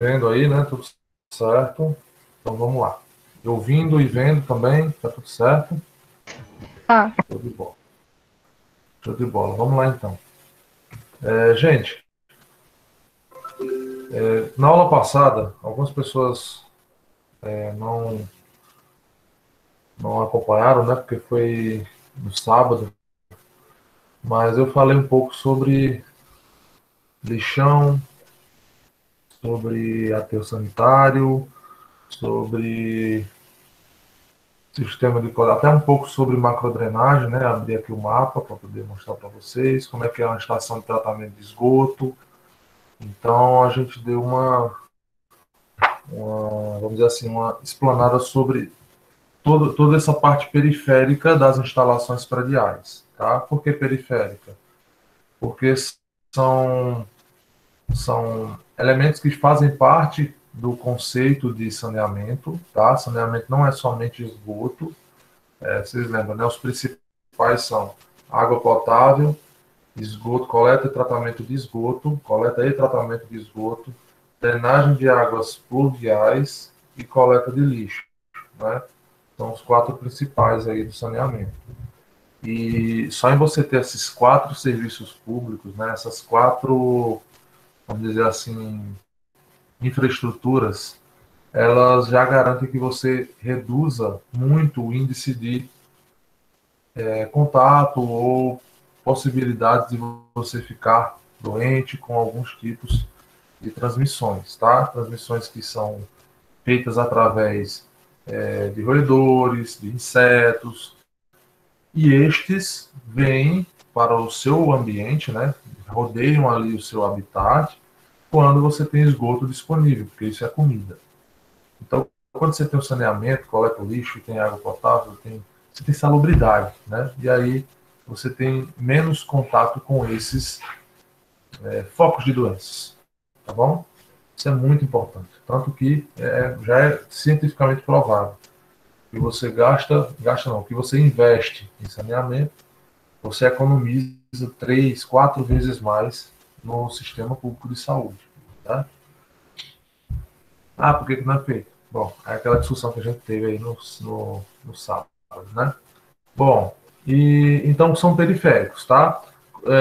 Vendo aí, né? Tudo certo. Então vamos lá. Ouvindo e vendo também, tá tudo certo? Ah, Show de bola. Show de bola. Vamos lá então. Gente, na aula passada, algumas pessoas não acompanharam, né? Porque foi no sábado, mas eu falei um pouco sobre lixão, sobre aterro sanitário, sobre sistema de coleta, até um pouco sobre macrodrenagem, né? Abri aqui o mapa para poder mostrar para vocês como é que é uma estação de tratamento de esgoto. Então a gente deu vamos dizer assim, uma explanada sobre toda essa parte periférica das instalações prediais, tá? Por que periférica? Porque são, são elementos que fazem parte do conceito de saneamento, tá? Saneamento não é somente esgoto, vocês lembram, né? Os principais são água potável, esgoto, coleta e tratamento de esgoto, coleta e tratamento de esgoto, drenagem de águas pluviais e coleta de lixo, né? São os quatro principais aí do saneamento. E só em você ter esses quatro serviços públicos, né? Essas quatro, vamos dizer assim, infraestruturas, elas já garantem que você reduza muito o índice de contato ou possibilidades de você ficar doente com alguns tipos de transmissões, tá? Transmissões que são feitas através de roedores, de insetos, e estes vêm para o seu ambiente, né? Rodeiam ali o seu habitat quando você tem esgoto disponível, porque isso é comida. Então, quando você tem o saneamento, coleta o lixo, tem água potável, você tem salubridade, né? E aí você tem menos contato com esses focos de doenças, tá bom? Isso é muito importante. Tanto que já é cientificamente provado que você gasta não, que você investe em saneamento, você economiza 3, 4 vezes mais no sistema público de saúde. Tá? Ah, por que não é feito? Bom, é aquela discussão que a gente teve aí no sábado, né? Bom, e então são periféricos, tá?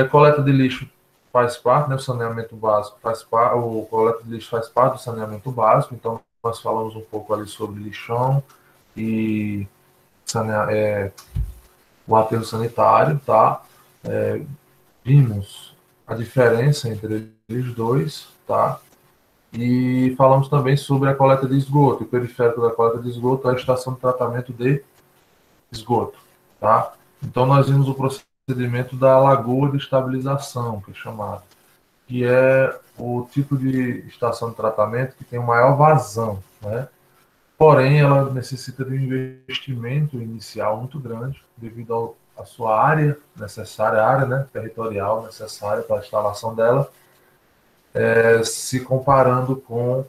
Coleta de lixo faz parte, né? O saneamento básico faz parte, o coleta de lixo faz parte do saneamento básico, então nós falamos um pouco ali sobre lixão e o aterro sanitário, tá? É, vimos a diferença entre eles dois, tá? E falamos também sobre a coleta de esgoto. O periférico da coleta de esgoto é a estação de tratamento de esgoto, tá? Então nós vimos o procedimento da lagoa de estabilização, que é chamado, que é o tipo de estação de tratamento que tem o maior vazão, né? Porém, ela necessita de um investimento inicial muito grande, devido à sua área necessária, a área, né, territorial necessária para a instalação dela, se comparando com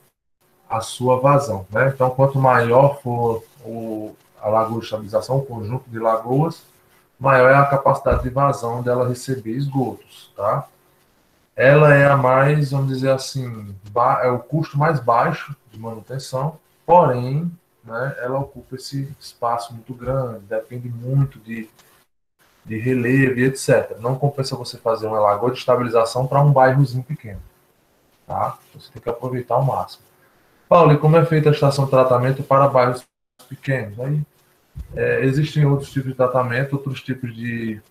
a sua vazão. Né? Então, quanto maior for a lagoa de estabilização, o conjunto de lagoas, maior é a capacidade de vazão dela receber esgotos. Tá? Ela é a mais, vamos dizer assim, é o custo mais baixo de manutenção, porém, né, ela ocupa esse espaço muito grande, depende muito de relevo e etc. Não compensa você fazer uma lagoa de estabilização para um bairrozinho pequeno. Tá? Você tem que aproveitar ao máximo. Paulo, e como é feita a estação de tratamento para bairros pequenos? Aí, existem outros tipos de tratamento, outros tipos de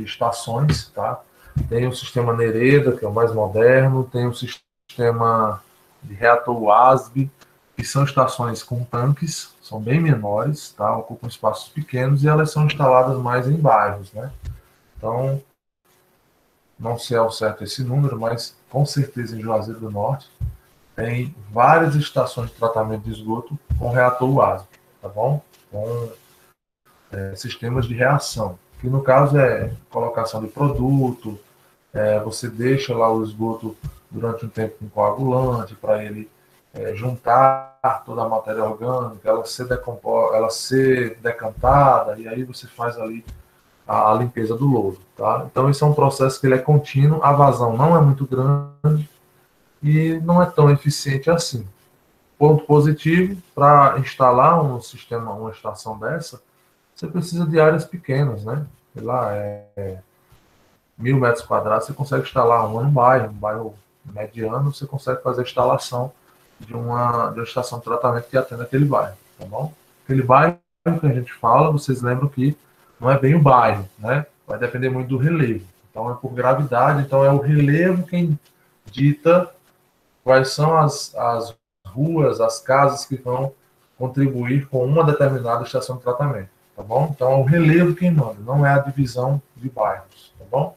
estações, tá? Tem o sistema Nereda, que é o mais moderno, tem o sistema de reator WASB, que são estações com tanques, são bem menores, tá? Ocupam espaços pequenos e elas são instaladas mais em bairros, né? Então, não sei ao certo esse número, mas com certeza em Juazeiro do Norte tem várias estações de tratamento de esgoto com reator WASB, tá bom? Com sistemas de reação, que no caso é colocação de produto, você deixa lá o esgoto durante um tempo com coagulante para ele juntar toda a matéria orgânica, ela ser decantada, e aí você faz ali a limpeza do lodo. Tá? Então, isso é um processo que ele é contínuo, a vazão não é muito grande, e não é tão eficiente assim. Ponto positivo, para instalar um sistema, uma estação dessa, você precisa de áreas pequenas, né? Sei lá, 1.000 metros quadrados, você consegue instalar uma no bairro, um bairro mediano, você consegue fazer a instalação de uma estação de tratamento que atenda aquele bairro, tá bom? Aquele bairro que a gente fala, vocês lembram que não é bem o bairro, né? Vai depender muito do relevo. Então é por gravidade, então é o relevo quem dita quais são as ruas, as casas que vão contribuir com uma determinada estação de tratamento, tá bom? Então é o relevo quem manda, não é a divisão de bairros, tá bom?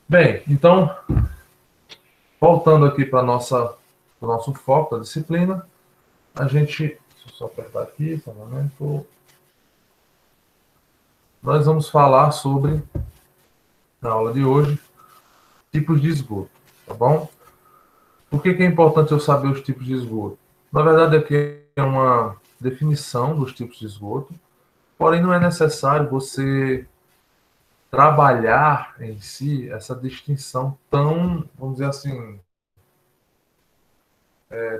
Bem, então, voltando aqui para o nosso foco da disciplina, a gente, deixa eu só apertar aqui, só um momento, nós vamos falar sobre, na aula de hoje, tipos de esgoto, tá bom? Por que é importante eu saber os tipos de esgoto? Na verdade, aqui é uma definição dos tipos de esgoto, porém não é necessário você trabalhar em si essa distinção tão, vamos dizer assim,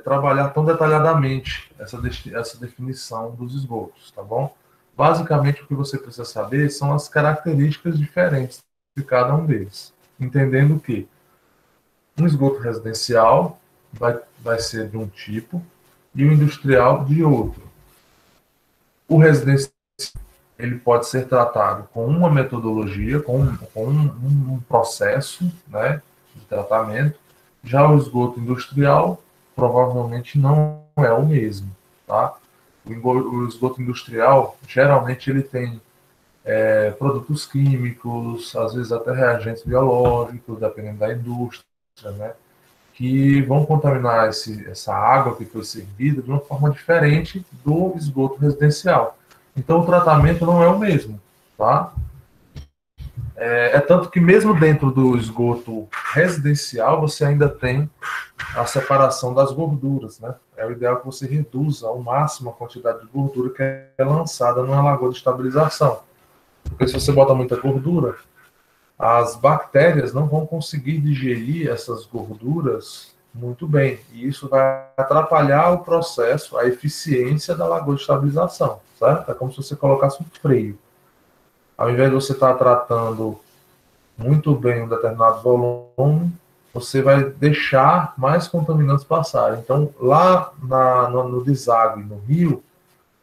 trabalhar tão detalhadamente essa definição dos esgotos, tá bom? Basicamente, o que você precisa saber são as características diferentes de cada um deles, entendendo que um esgoto residencial vai ser de um tipo e o industrial de outro. O residencial ele pode ser tratado com uma metodologia, com um processo, né, de tratamento. Já o esgoto industrial provavelmente não é o mesmo, tá? O esgoto industrial geralmente ele tem produtos químicos, às vezes até reagentes biológicos, dependendo da indústria, né, que vão contaminar essa água que foi servida de uma forma diferente do esgoto residencial. Então, o tratamento não é o mesmo, tá? Tanto que mesmo dentro do esgoto residencial, você ainda tem a separação das gorduras, né? É o ideal que você reduza ao máximo a quantidade de gordura que é lançada numa lagoa de estabilização. Porque se você bota muita gordura, as bactérias não vão conseguir digerir essas gorduras muito bem. E isso vai atrapalhar o processo, a eficiência da lagoa de estabilização, certo? É como se você colocasse um freio. Ao invés de você estar tratando muito bem um determinado volume, você vai deixar mais contaminantes passarem. Então, lá no deságue, no rio,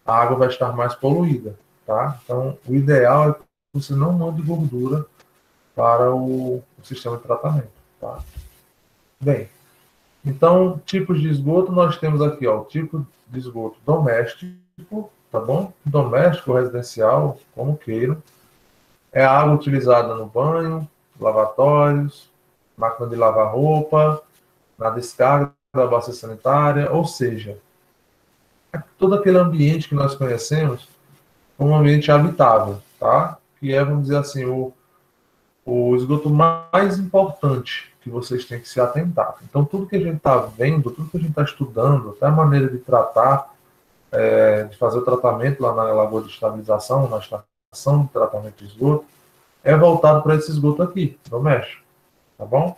a água vai estar mais poluída, tá? Então, o ideal é que você não mande gordura para o sistema de tratamento, tá? Bem, então, tipos de esgoto, nós temos aqui, ó, o tipo de esgoto doméstico, tá bom? Doméstico, residencial, como queiram. É a água utilizada no banho, lavatórios, máquina de lavar roupa, na descarga da bacia sanitária, ou seja, todo aquele ambiente que nós conhecemos como um ambiente habitável, tá? Que é, vamos dizer assim, o esgoto mais importante que vocês têm que se atentar. Então, tudo que a gente está vendo, tudo que a gente está estudando, até a maneira de tratar, de fazer o tratamento lá na lagoa de estabilização, na estação de tratamento de esgoto, é voltado para esse esgoto aqui, doméstico, tá bom?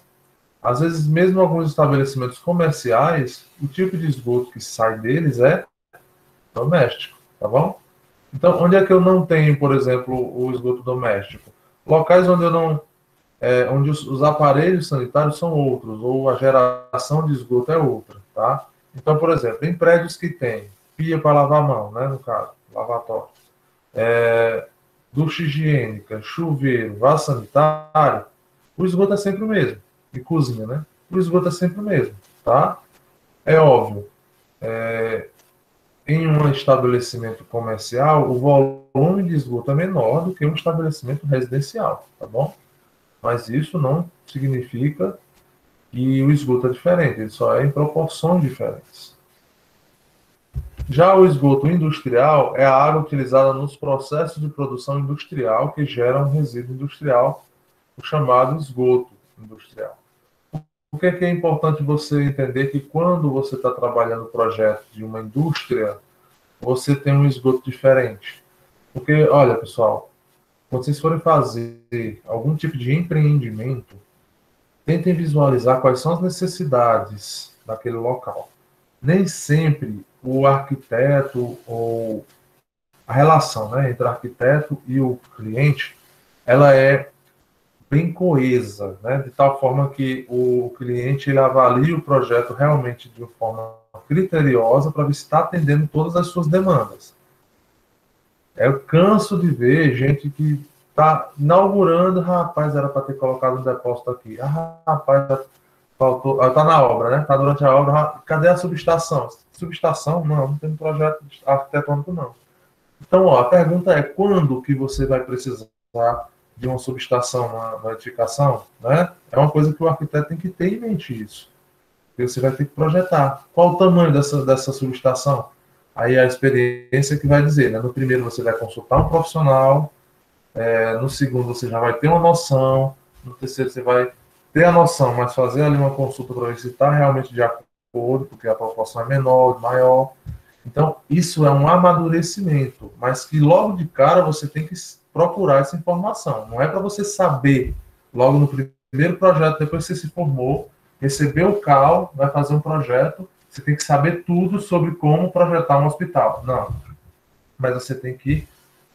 Às vezes, mesmo alguns estabelecimentos comerciais, o tipo de esgoto que sai deles é doméstico, tá bom? Então, onde é que eu não tenho, por exemplo, o esgoto doméstico? Locais onde eu não, onde os aparelhos sanitários são outros, ou a geração de esgoto é outra, tá? Então, por exemplo, em prédios que tem pia para lavar a mão, né, no caso, lavatório, ducha higiênica, chuveiro, vaso sanitário, o esgoto é sempre o mesmo. E cozinha, né? O esgoto é sempre o mesmo, tá? É óbvio, em um estabelecimento comercial, o volume de esgoto é menor do que um estabelecimento residencial, tá bom? Mas isso não significa que o esgoto é diferente, ele só é em proporções diferentes. Já o esgoto industrial é a água utilizada nos processos de produção industrial que geram resíduo industrial, o chamado esgoto industrial. Por que é importante você entender que quando você está trabalhando no projeto de uma indústria, você tem um esgoto diferente? Porque, olha, pessoal, quando vocês forem fazer algum tipo de empreendimento, tentem visualizar quais são as necessidades daquele local. Nem sempre o arquiteto ou a relação, né, entre o arquiteto e o cliente, ela é bem coesa, né, de tal forma que o cliente ele avalia o projeto realmente de uma forma criteriosa para ver se está atendendo todas as suas demandas. Eu canso de ver gente que está inaugurando, rapaz, era para ter colocado um depósito aqui. Ah, rapaz, faltou, está na obra, né? Está durante a obra, cadê a subestação? Subestação? Não, não tem projeto arquitetônico, não. Então, ó, a pergunta é, quando que você vai precisar de uma subestação, uma edificação, né? É uma coisa que o arquiteto tem que ter em mente isso. Porque você vai ter que projetar. Qual o tamanho dessa subestação? Aí a experiência que vai dizer, né? No primeiro você vai consultar um profissional, no segundo você já vai ter uma noção, no terceiro você vai ter a noção, mas fazer ali uma consulta para ver se está realmente de acordo, porque a proporção é menor, maior. Então, isso é um amadurecimento, mas que logo de cara você tem que procurar essa informação. Não é para você saber logo no primeiro projeto, depois que você se formou, recebeu o CAL, vai fazer um projeto, você tem que saber tudo sobre como projetar um hospital. Não. Mas você tem que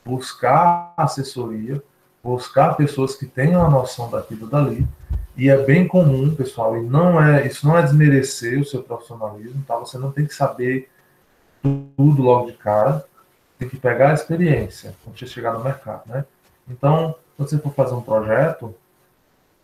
buscar assessoria, buscar pessoas que tenham a noção daquilo dali, e é bem comum, pessoal, e isso não é desmerecer o seu profissionalismo, tá? Você não tem que saber tudo logo de cara, tem que pegar a experiência quando você chegar no mercado, né? Então, quando você for fazer um projeto,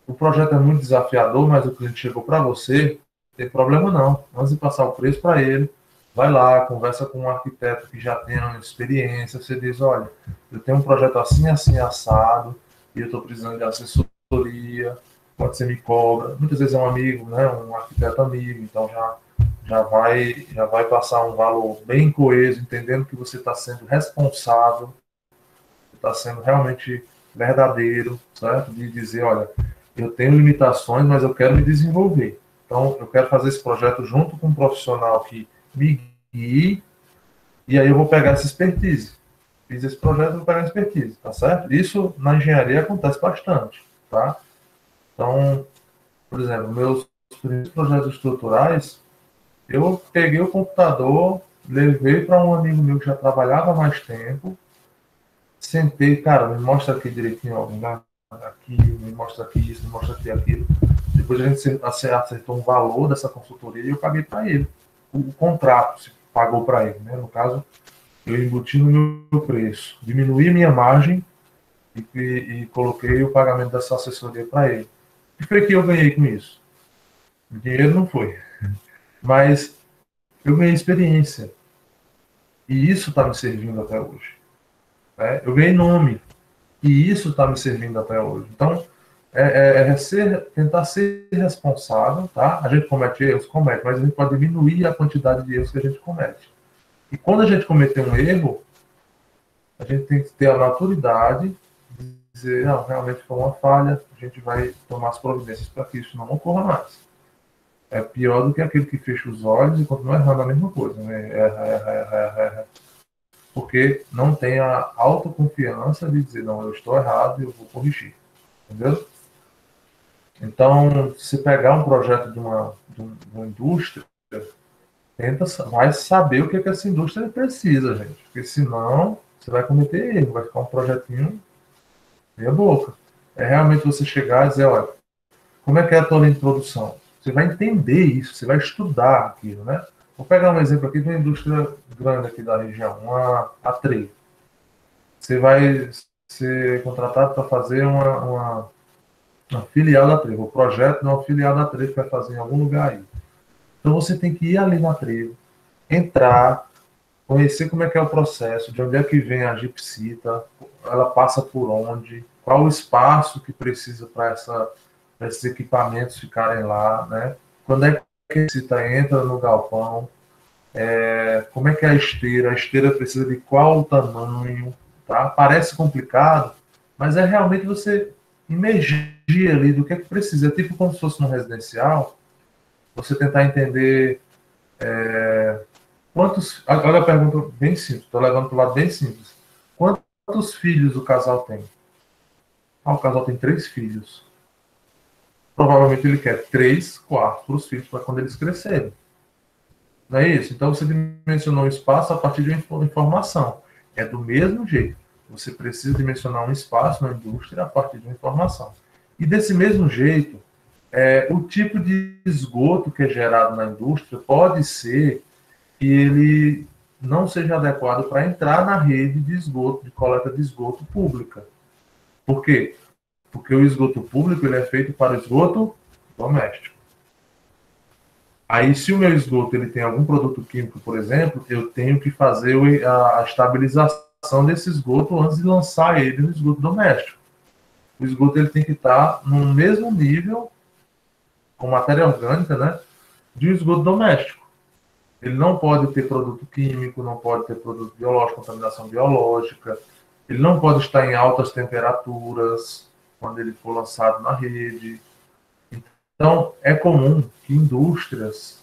o projeto é muito desafiador, mas o cliente chegou para você, não tem problema não. Antes de passar o preço para ele, vai lá, conversa com um arquiteto que já tenha experiência, você diz, olha, eu tenho um projeto assim, assim, assado, e eu estou precisando de assessoria, pode ser me cobra. Muitas vezes é um amigo, né, um arquiteto amigo, então já vai passar um valor bem coeso, entendendo que você está sendo responsável, está sendo realmente verdadeiro, certo? De dizer, olha, eu tenho limitações, mas eu quero me desenvolver. Então, eu quero fazer esse projeto junto com um profissional que me guie, e aí eu vou pegar essa expertise. Fiz esse projeto, vou pegar a expertise, tá certo? Isso na engenharia acontece bastante, tá? Então, por exemplo, meus primeiros projetos estruturais, eu peguei o computador, levei para um amigo meu que já trabalhava há mais tempo, sentei, cara, me mostra aqui direitinho, ó, aqui, me mostra aqui isso, me mostra aqui aquilo. Depois a gente acertou um valor dessa consultoria e eu paguei para ele. O contrato se pagou para ele, né? No caso, eu embuti no meu preço, diminuí minha margem e coloquei o pagamento dessa assessoria para ele. O que foi que eu ganhei com isso? O dinheiro não foi, mas eu ganhei experiência. E isso está me servindo até hoje. Né? Eu ganhei nome. E isso está me servindo até hoje. Então, tentar ser responsável, tá? A gente comete erros, comete, mas a gente pode diminuir a quantidade de erros que a gente comete. E quando a gente cometer um erro, a gente tem que ter a maturidade de dizer, não, realmente foi uma falha, a gente vai tomar as providências para que isso não ocorra mais. É pior do que aquele que fecha os olhos e continua errando a mesma coisa, né? Erra. Porque não tem a autoconfiança de dizer, não, eu estou errado e eu vou corrigir. Entendeu? Então, se pegar um projeto de uma indústria, vai saber o que essa indústria precisa, gente. Porque senão você vai cometer erro, vai ficar um projetinho meia boca. É realmente você chegar e dizer, olha, como é que é a tua linha de produção? Você vai entender isso, você vai estudar aquilo, né? Vou pegar um exemplo aqui de uma indústria grande aqui da região, a Trey. Você vai ser contratado para fazer uma filial da Trevo, o projeto de uma filial da Trevo que vai fazer em algum lugar aí. Então você tem que ir ali na Trevo, entrar, conhecer como é que é o processo, de onde é que vem a gipsita, ela passa por onde, qual o espaço que precisa para esses equipamentos ficarem lá, né? Quando é que a gipsita entra no galpão, como é que é a esteira precisa de qual tamanho, tá? Parece complicado, mas é realmente você imergir ali do que é que precisa. É tipo como se fosse no residencial, você tentar entender quantos... Olha a pergunta bem simples, estou levando para o lado bem simples. Quantos filhos o casal tem? O casal tem 3 filhos. provavelmente ele quer 3 quartos para os filhos, para quando eles crescerem. Não é isso? Então, você dimensionou o espaço a partir de uma informação. É do mesmo jeito. Você precisa dimensionar um espaço na indústria a partir de uma informação. E desse mesmo jeito, o tipo de esgoto que é gerado na indústria pode ser que ele não seja adequado para entrar na rede de esgoto, de coleta de esgoto pública. Por quê? Porque o esgoto público ele é feito para o esgoto doméstico. Aí, se o meu esgoto ele tem algum produto químico, por exemplo, eu tenho que fazer a estabilização desse esgoto antes de lançar ele no esgoto doméstico. O esgoto ele tem que estar no mesmo nível, com matéria orgânica, né, de um esgoto doméstico. Ele não pode ter produto químico, não pode ter produto biológico, contaminação biológica, ele não pode estar em altas temperaturas quando ele for lançado na rede. Então, é comum que indústrias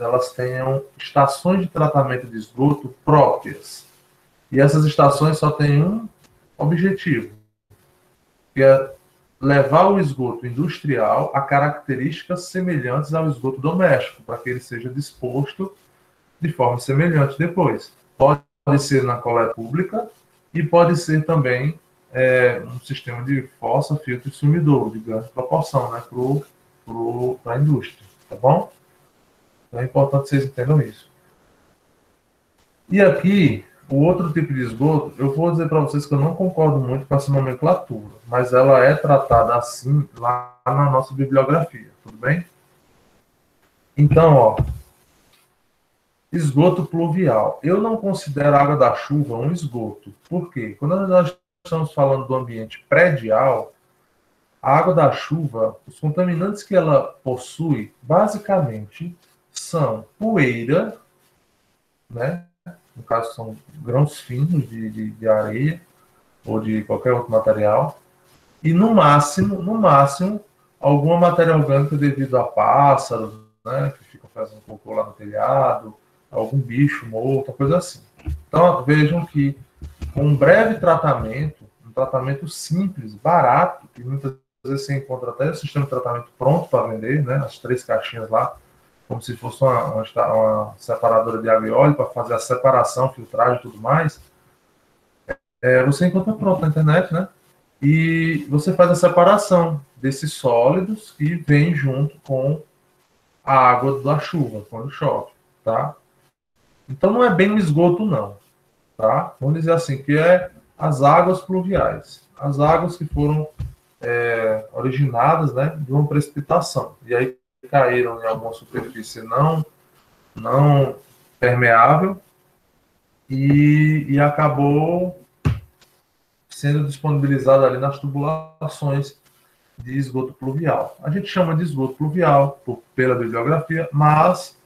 elas tenham estações de tratamento de esgoto próprias. E essas estações só têm um objetivo, que é levar o esgoto industrial a características semelhantes ao esgoto doméstico, para que ele seja disposto de forma semelhante depois. Pode ser na coleta pública e pode ser também um sistema de fossa, filtro e sumidouro de grande proporção, né, para a indústria, tá bom? Então é importante que vocês entendam isso. E aqui, o outro tipo de esgoto, eu vou dizer para vocês que eu não concordo muito com essa nomenclatura, mas ela é tratada assim lá na nossa bibliografia, tudo bem? Então, ó, esgoto pluvial. Eu não considero a água da chuva um esgoto. Por quê? Quando nós estamos falando do ambiente predial, a água da chuva, os contaminantes que ela possui, basicamente, são poeira, né? No caso, são grãos finos de areia ou de qualquer outro material, e no máximo, alguma matéria orgânica devido a pássaros, né? Que ficam fazendo cocô lá no telhado, algum bicho morto, coisa assim. Então, vejam que com um breve tratamento, um tratamento simples, barato, que muitas vezes você encontra até o sistema de tratamento pronto para vender, né? As 3 caixinhas lá, como se fosse uma separadora de água e óleo para fazer a separação, filtragem e tudo mais. Você encontra pronto na internet, né? E você faz a separação desses sólidos que vem junto com a água da chuva, quando chove, tá? Então não é bem um esgoto, não, tá? Vamos dizer assim, que é as águas pluviais. As águas que foram originadas, né, de uma precipitação. E aí caíram em alguma superfície não permeável e acabou sendo disponibilizado ali nas tubulações de esgoto pluvial. A gente chama de esgoto pluvial pela bibliografia, mas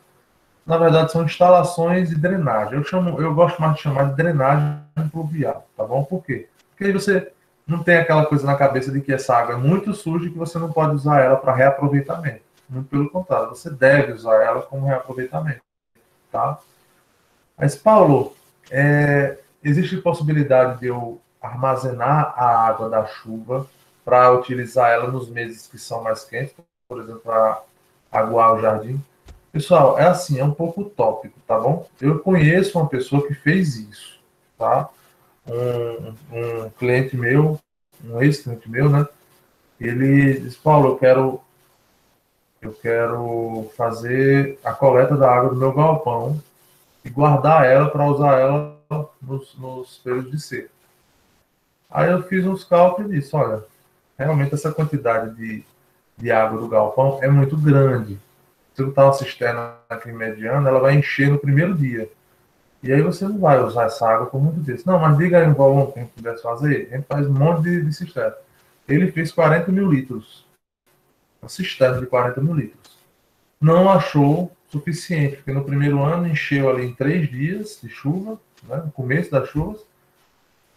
na verdade são instalações de drenagem. Eu gosto mais de chamar de drenagem pluvial, tá bom? Por quê? Porque aí você não tem aquela coisa na cabeça de que essa água é muito suja e que você não pode usar ela para reaproveitamento. Muito pelo contrário, você deve usar ela como reaproveitamento, tá? Mas, Paulo, existe possibilidade de eu armazenar a água da chuva para utilizar ela nos meses que são mais quentes, por exemplo, para aguar o jardim? Pessoal, é assim, é um pouco utópico, tá bom? Eu conheço uma pessoa que fez isso, tá? Um cliente meu, um ex-cliente meu, né? Ele disse, Paulo, eu quero fazer a coleta da água do meu galpão e guardar ela para usar ela nos períodos de seca. Aí eu fiz uns cálculos e disse, olha, realmente essa quantidade de água do galpão é muito grande. Se botar uma cisterna aqui mediana, ela vai encher no primeiro dia. E aí você não vai usar essa água por muito tempo. Não, mas diga aí um volume que a gente pudesse fazer. A gente faz um monte de cisterna. Ele fez 40 mil litros. Uma cisterna de 40 mil litros. Não achou suficiente, porque no primeiro ano encheu ali em 3 dias de chuva, né, no começo das chuvas,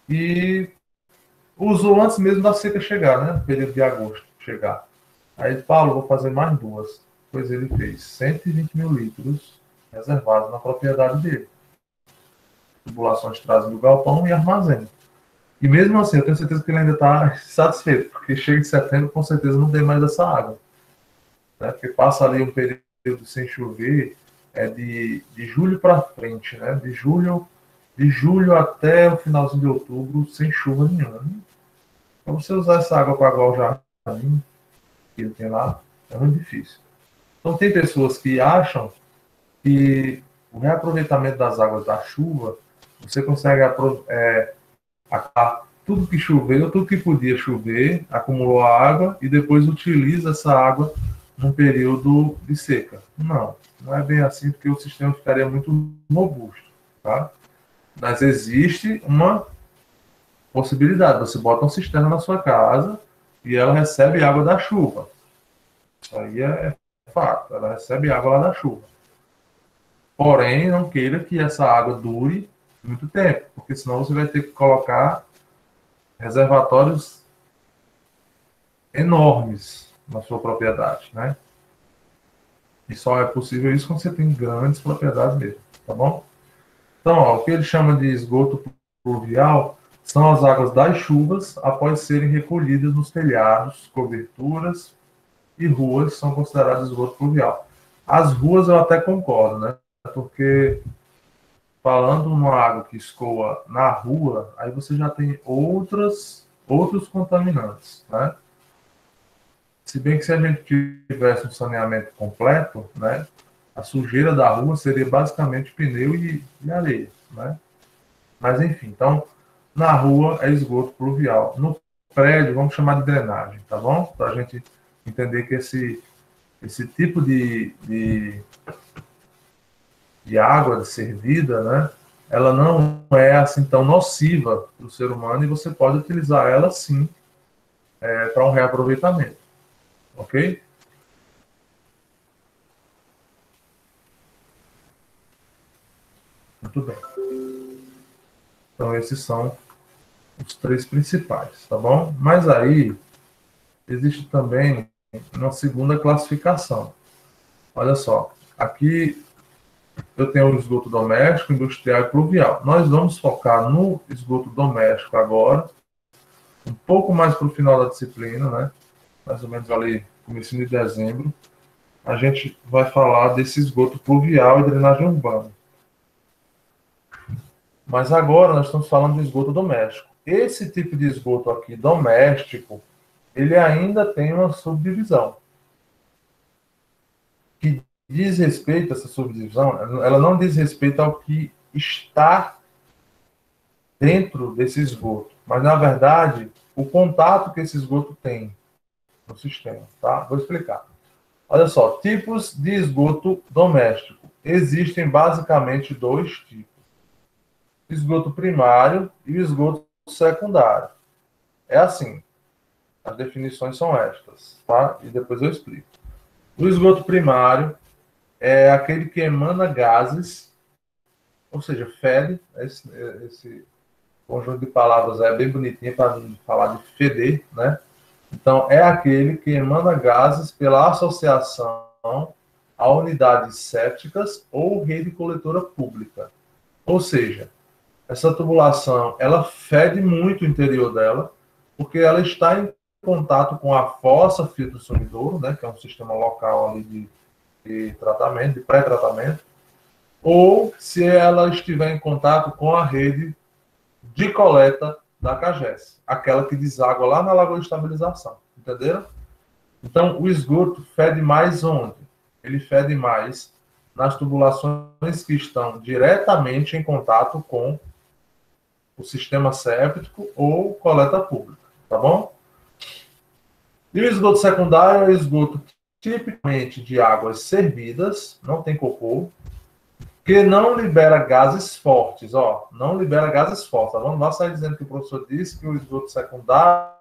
e usou antes mesmo da seca chegar, né, no período de agosto chegar. Aí, Paulo, vou fazer mais 2. Pois ele fez 120 mil litros reservados na propriedade dele. Tubulações trazem do galpão e armazém. E mesmo assim, eu tenho certeza que ele ainda está satisfeito, porque chega de setembro, com certeza não tem mais essa água. Né? Porque passa ali um período sem chover, de julho para frente, né? De julho até o finalzinho de outubro, sem chuva nenhuma. Para você usar essa água para aguar o jardim, que ele tem lá, é muito difícil. Então, tem pessoas que acham que o reaproveitamento das águas da chuva, você consegue tudo que choveu, tudo que podia chover, acumulou a água e depois utiliza essa água num período de seca. Não, não é bem assim, porque o sistema ficaria muito robusto, tá? Mas existe uma possibilidade. Você bota um cisterna na sua casa e ela recebe água da chuva. Isso aí é fato, ela recebe água lá da chuva. Porém, não queira que essa água dure muito tempo, porque senão você vai ter que colocar reservatórios enormes na sua propriedade, né? E só é possível isso quando você tem grandes propriedades mesmo, tá bom? Então, ó, o que ele chama de esgoto pluvial são as águas das chuvas após serem recolhidas nos telhados, coberturas e ruas são consideradas esgoto pluvial. As ruas eu até concordo, né? Porque falando numa água que escoa na rua, aí você já tem outros contaminantes, né? Se bem que se a gente tivesse um saneamento completo, né, a sujeira da rua seria basicamente pneu e areia, né? Mas enfim, então, na rua é esgoto pluvial. No prédio, vamos chamar de drenagem, tá bom? Para a gente entender que esse tipo de água servida, né, ela não é assim tão nociva para o ser humano e você pode utilizar ela sim para um reaproveitamento, ok? Muito bem. Então esses são os três principais, tá bom? Mas aí existe também uma segunda classificação. Olha só, aqui eu tenho o esgoto doméstico, industrial e pluvial. Nós vamos focar no esgoto doméstico agora, um pouco mais para o final da disciplina, né? Mais ou menos ali, começo de dezembro, a gente vai falar desse esgoto pluvial e drenagem urbana. Mas agora nós estamos falando de esgoto doméstico. Esse tipo de esgoto aqui, doméstico, ele ainda tem uma subdivisão. Que diz respeito a essa subdivisão, ela não diz respeito ao que está dentro desse esgoto, mas, na verdade, o contato que esse esgoto tem no sistema, tá? Vou explicar. Olha só, tipos de esgoto doméstico. Existem basicamente dois tipos. Esgoto primário e o esgoto secundário. É assim, as definições são estas, tá? E depois eu explico. O esgoto primário é aquele que emana gases, ou seja, fede. Esse conjunto de palavras é bem bonitinho para falar de feder, né? Então, é aquele que emana gases pela associação a unidades sépticas ou rede coletora pública. Ou seja, essa tubulação, ela fede muito o interior dela, porque ela está em contato com a fossa filtro-sumidouro, né, que é um sistema local ali de tratamento, de pré-tratamento, ou se ela estiver em contato com a rede de coleta da CAGES, aquela que deságua lá na Lagoa de Estabilização, entenderam? Então, o esgoto fede mais onde? Ele fede mais nas tubulações que estão diretamente em contato com o sistema séptico ou coleta pública, tá bom? E o esgoto secundário é o esgoto tipicamente de águas servidas, não tem cocô, que não libera gases fortes, ó, não libera gases fortes, tá bom? Não vai sair dizendo que o professor disse que o esgoto secundário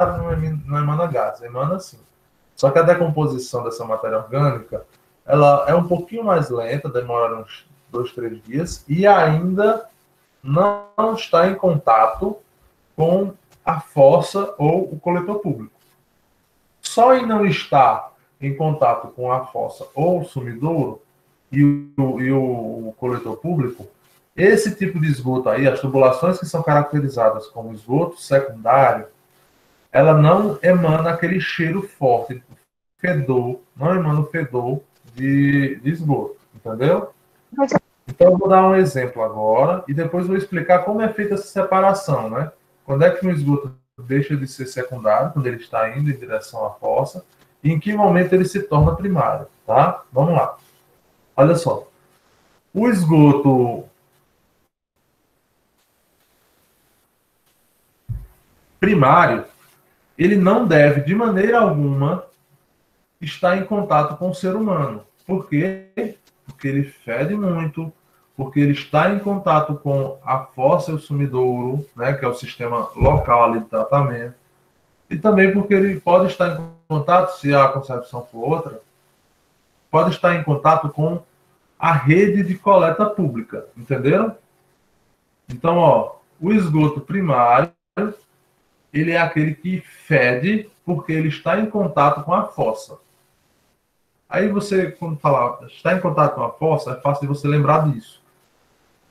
não emana gases, emana sim. Só que a decomposição dessa matéria orgânica, ela é um pouquinho mais lenta, demora uns 2, 3 dias, e ainda não está em contato com a fossa ou o coletor público. Só em não estar em contato com a fossa ou o sumidouro e o coletor público Esse tipo de esgoto aí, as tubulações que são caracterizadas como esgoto secundário, ela não emana aquele cheiro forte, fedor, não emana o fedor de esgoto, entendeu? Então, eu vou dar um exemplo agora e depois vou explicar como é feita essa separação, né? Quando é que um esgoto deixa de ser secundário, quando ele está indo em direção à fossa, e em que momento ele se torna primário, tá? Vamos lá. Olha só. O esgoto primário, ele não deve, de maneira alguma, estar em contato com o ser humano. Por quê? Porque ele fede muito, porque ele está em contato com a fossa e o sumidouro, né, que é o sistema local ali de tratamento, e também porque ele pode estar em contato, se a concepção for outra, pode estar em contato com a rede de coleta pública, entenderam? Então, ó, o esgoto primário, ele é aquele que fede porque ele está em contato com a fossa. Aí você, quando falar está em contato com a fossa, é fácil de você lembrar disso.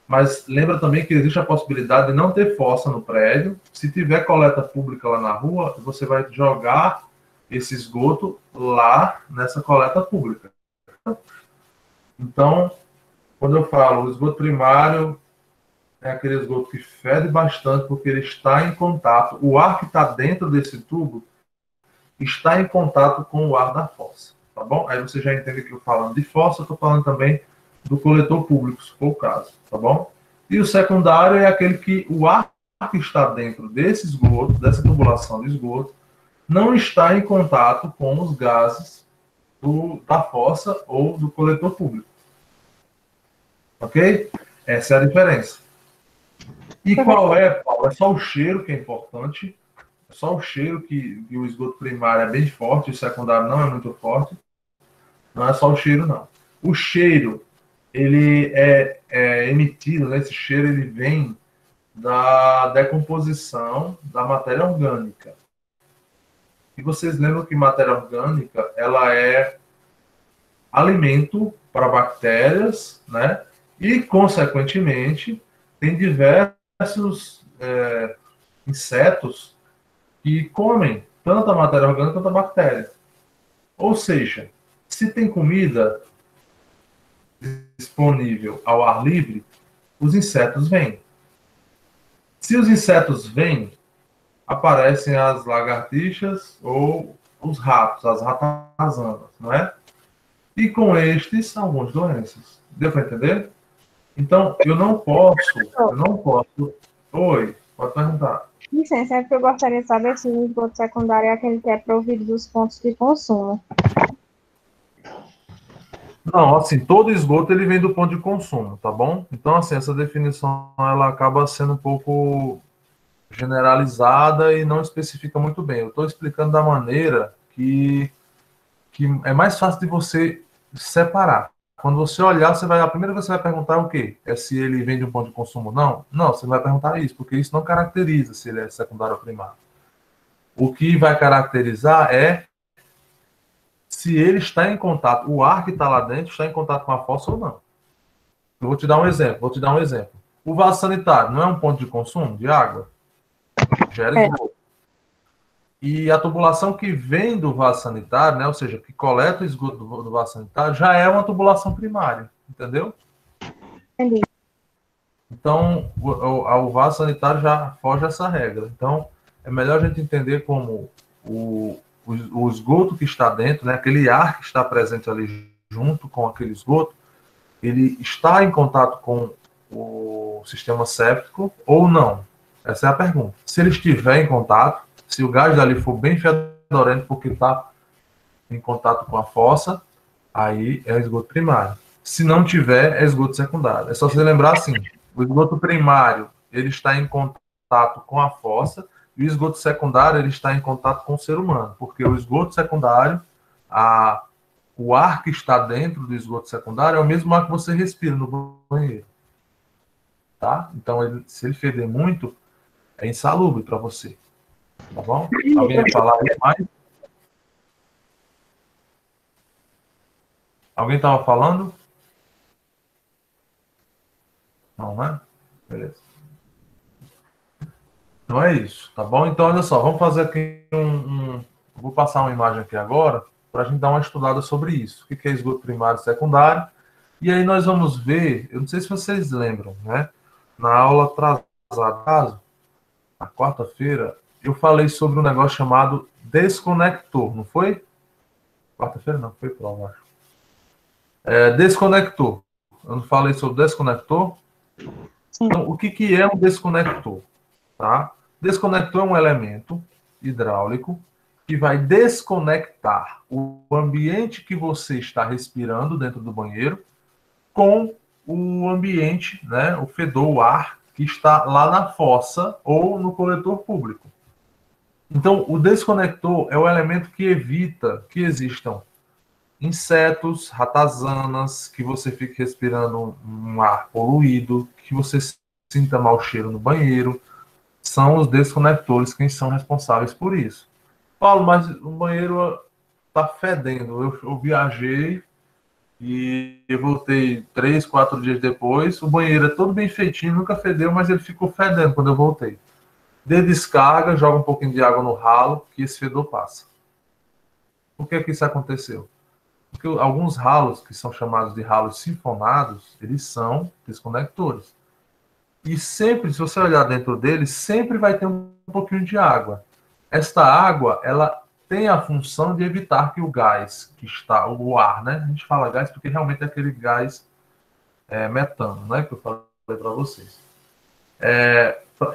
Mas lembra também que existe a possibilidade de não ter fossa no prédio. Se tiver coleta pública lá na rua, você vai jogar esse esgoto lá nessa coleta pública. Então, quando eu falo esgoto primário, é aquele esgoto que fede bastante porque ele está em contato, o ar que está dentro desse tubo está em contato com o ar da fossa, tá bom? Aí você já entende que eu falando de fossa, eu estou falando também do coletor público, se for o caso, tá bom? E o secundário é aquele que o ar que está dentro desse esgoto, dessa tubulação de esgoto, não está em contato com os gases da fossa ou do coletor público. Ok? Essa é a diferença. E qual é, Paulo? É só o cheiro que é importante. É só o cheiro que o esgoto primário é bem forte, o secundário não é muito forte. Não é só o cheiro, não. O cheiro, ele é emitido, né? Esse cheiro ele vem da decomposição da matéria orgânica. E vocês lembram que matéria orgânica, ela é alimento para bactérias, né? E, consequentemente, tem diversos insetos que comem tanto a matéria orgânica quanto a bactéria. Ou seja, se tem comida disponível ao ar livre, os insetos vêm. Se os insetos vêm, aparecem as lagartixas ou os ratos, as ratazanas, não é? E com estes, algumas doenças. Deu para entender? Então, eu não posso. Oi, pode perguntar. Licença, é porque eu gostaria de saber se o esgoto secundário é aquele que é provido dos pontos de consumo. Não, assim, todo esgoto ele vem do ponto de consumo, tá bom? Então, assim, essa definição ela acaba sendo um pouco generalizada e não especifica muito bem. Eu estou explicando da maneira que é mais fácil de você separar. Quando você olhar, você vai, a primeira coisa que você vai perguntar é o quê? É se ele vem de um ponto de consumo ou não? Não, você vai perguntar isso, porque isso não caracteriza se ele é secundário ou primário. O que vai caracterizar é se ele está em contato, o ar que está lá dentro está em contato com a fossa ou não. Eu vou te dar um exemplo, O vaso sanitário não é um ponto de consumo de água? Gera É, esgoto. E a tubulação que vem do vaso sanitário, né, ou seja, que coleta o esgoto do vaso sanitário, já é uma tubulação primária, entendeu? entendi. Então, o vaso sanitário já foge essa regra. Então, é melhor a gente entender como o esgoto que está dentro, né, aquele ar que está presente ali junto com aquele esgoto, ele está em contato com o sistema séptico ou não? Essa é a pergunta. Se ele estiver em contato, se o gás dali for bem fedorento porque está em contato com a fossa, aí é esgoto primário. Se não tiver, é esgoto secundário. É só você lembrar assim, o esgoto primário, ele está em contato com a fossa, e o esgoto secundário, ele está em contato com o ser humano, porque o esgoto secundário, o ar que está dentro do esgoto secundário é o mesmo ar que você respira no banheiro, tá? Então, se ele feder muito, é insalubre para você, tá bom? Alguém ia falar mais? Alguém estava falando? Não, né? Beleza. Então é isso, tá bom? Então, olha só, vamos fazer aqui vou passar uma imagem aqui agora para a gente dar uma estudada sobre isso. O que é esgoto primário e secundário? E aí nós vamos ver, eu não sei se vocês lembram, né? Na aula atrasada, na quarta-feira, eu falei sobre um negócio chamado desconector, não foi? Quarta-feira não, foi prova, acho. Desconector. Eu não falei sobre desconector? Sim. Então, o que é um desconector? Tá? Desconector é um elemento hidráulico que vai desconectar o ambiente que você está respirando dentro do banheiro com o ambiente, né, o fedor, o ar que está lá na fossa ou no coletor público. Então, o desconector é o elemento que evita que existam insetos, ratazanas, que você fique respirando um ar poluído, que você sinta mau cheiro no banheiro. São os desconectores quem são responsáveis por isso. Paulo, mas o banheiro está fedendo. Eu viajei e eu voltei 3, 4 dias depois. O banheiro é todo bem feitinho, nunca fedeu, mas ele ficou fedendo quando eu voltei. Dê descarga, joga um pouquinho de água no ralo, que esse fedor passa. Por que isso aconteceu? Porque alguns ralos, que são chamados de ralos sinfonados, eles são desconectores. E sempre, se você olhar dentro deles, sempre vai ter um pouquinho de água. Esta água, ela tem a função de evitar que o gás, que está, o ar, né? A gente fala gás porque realmente é aquele gás metano, né? Que eu falei para vocês.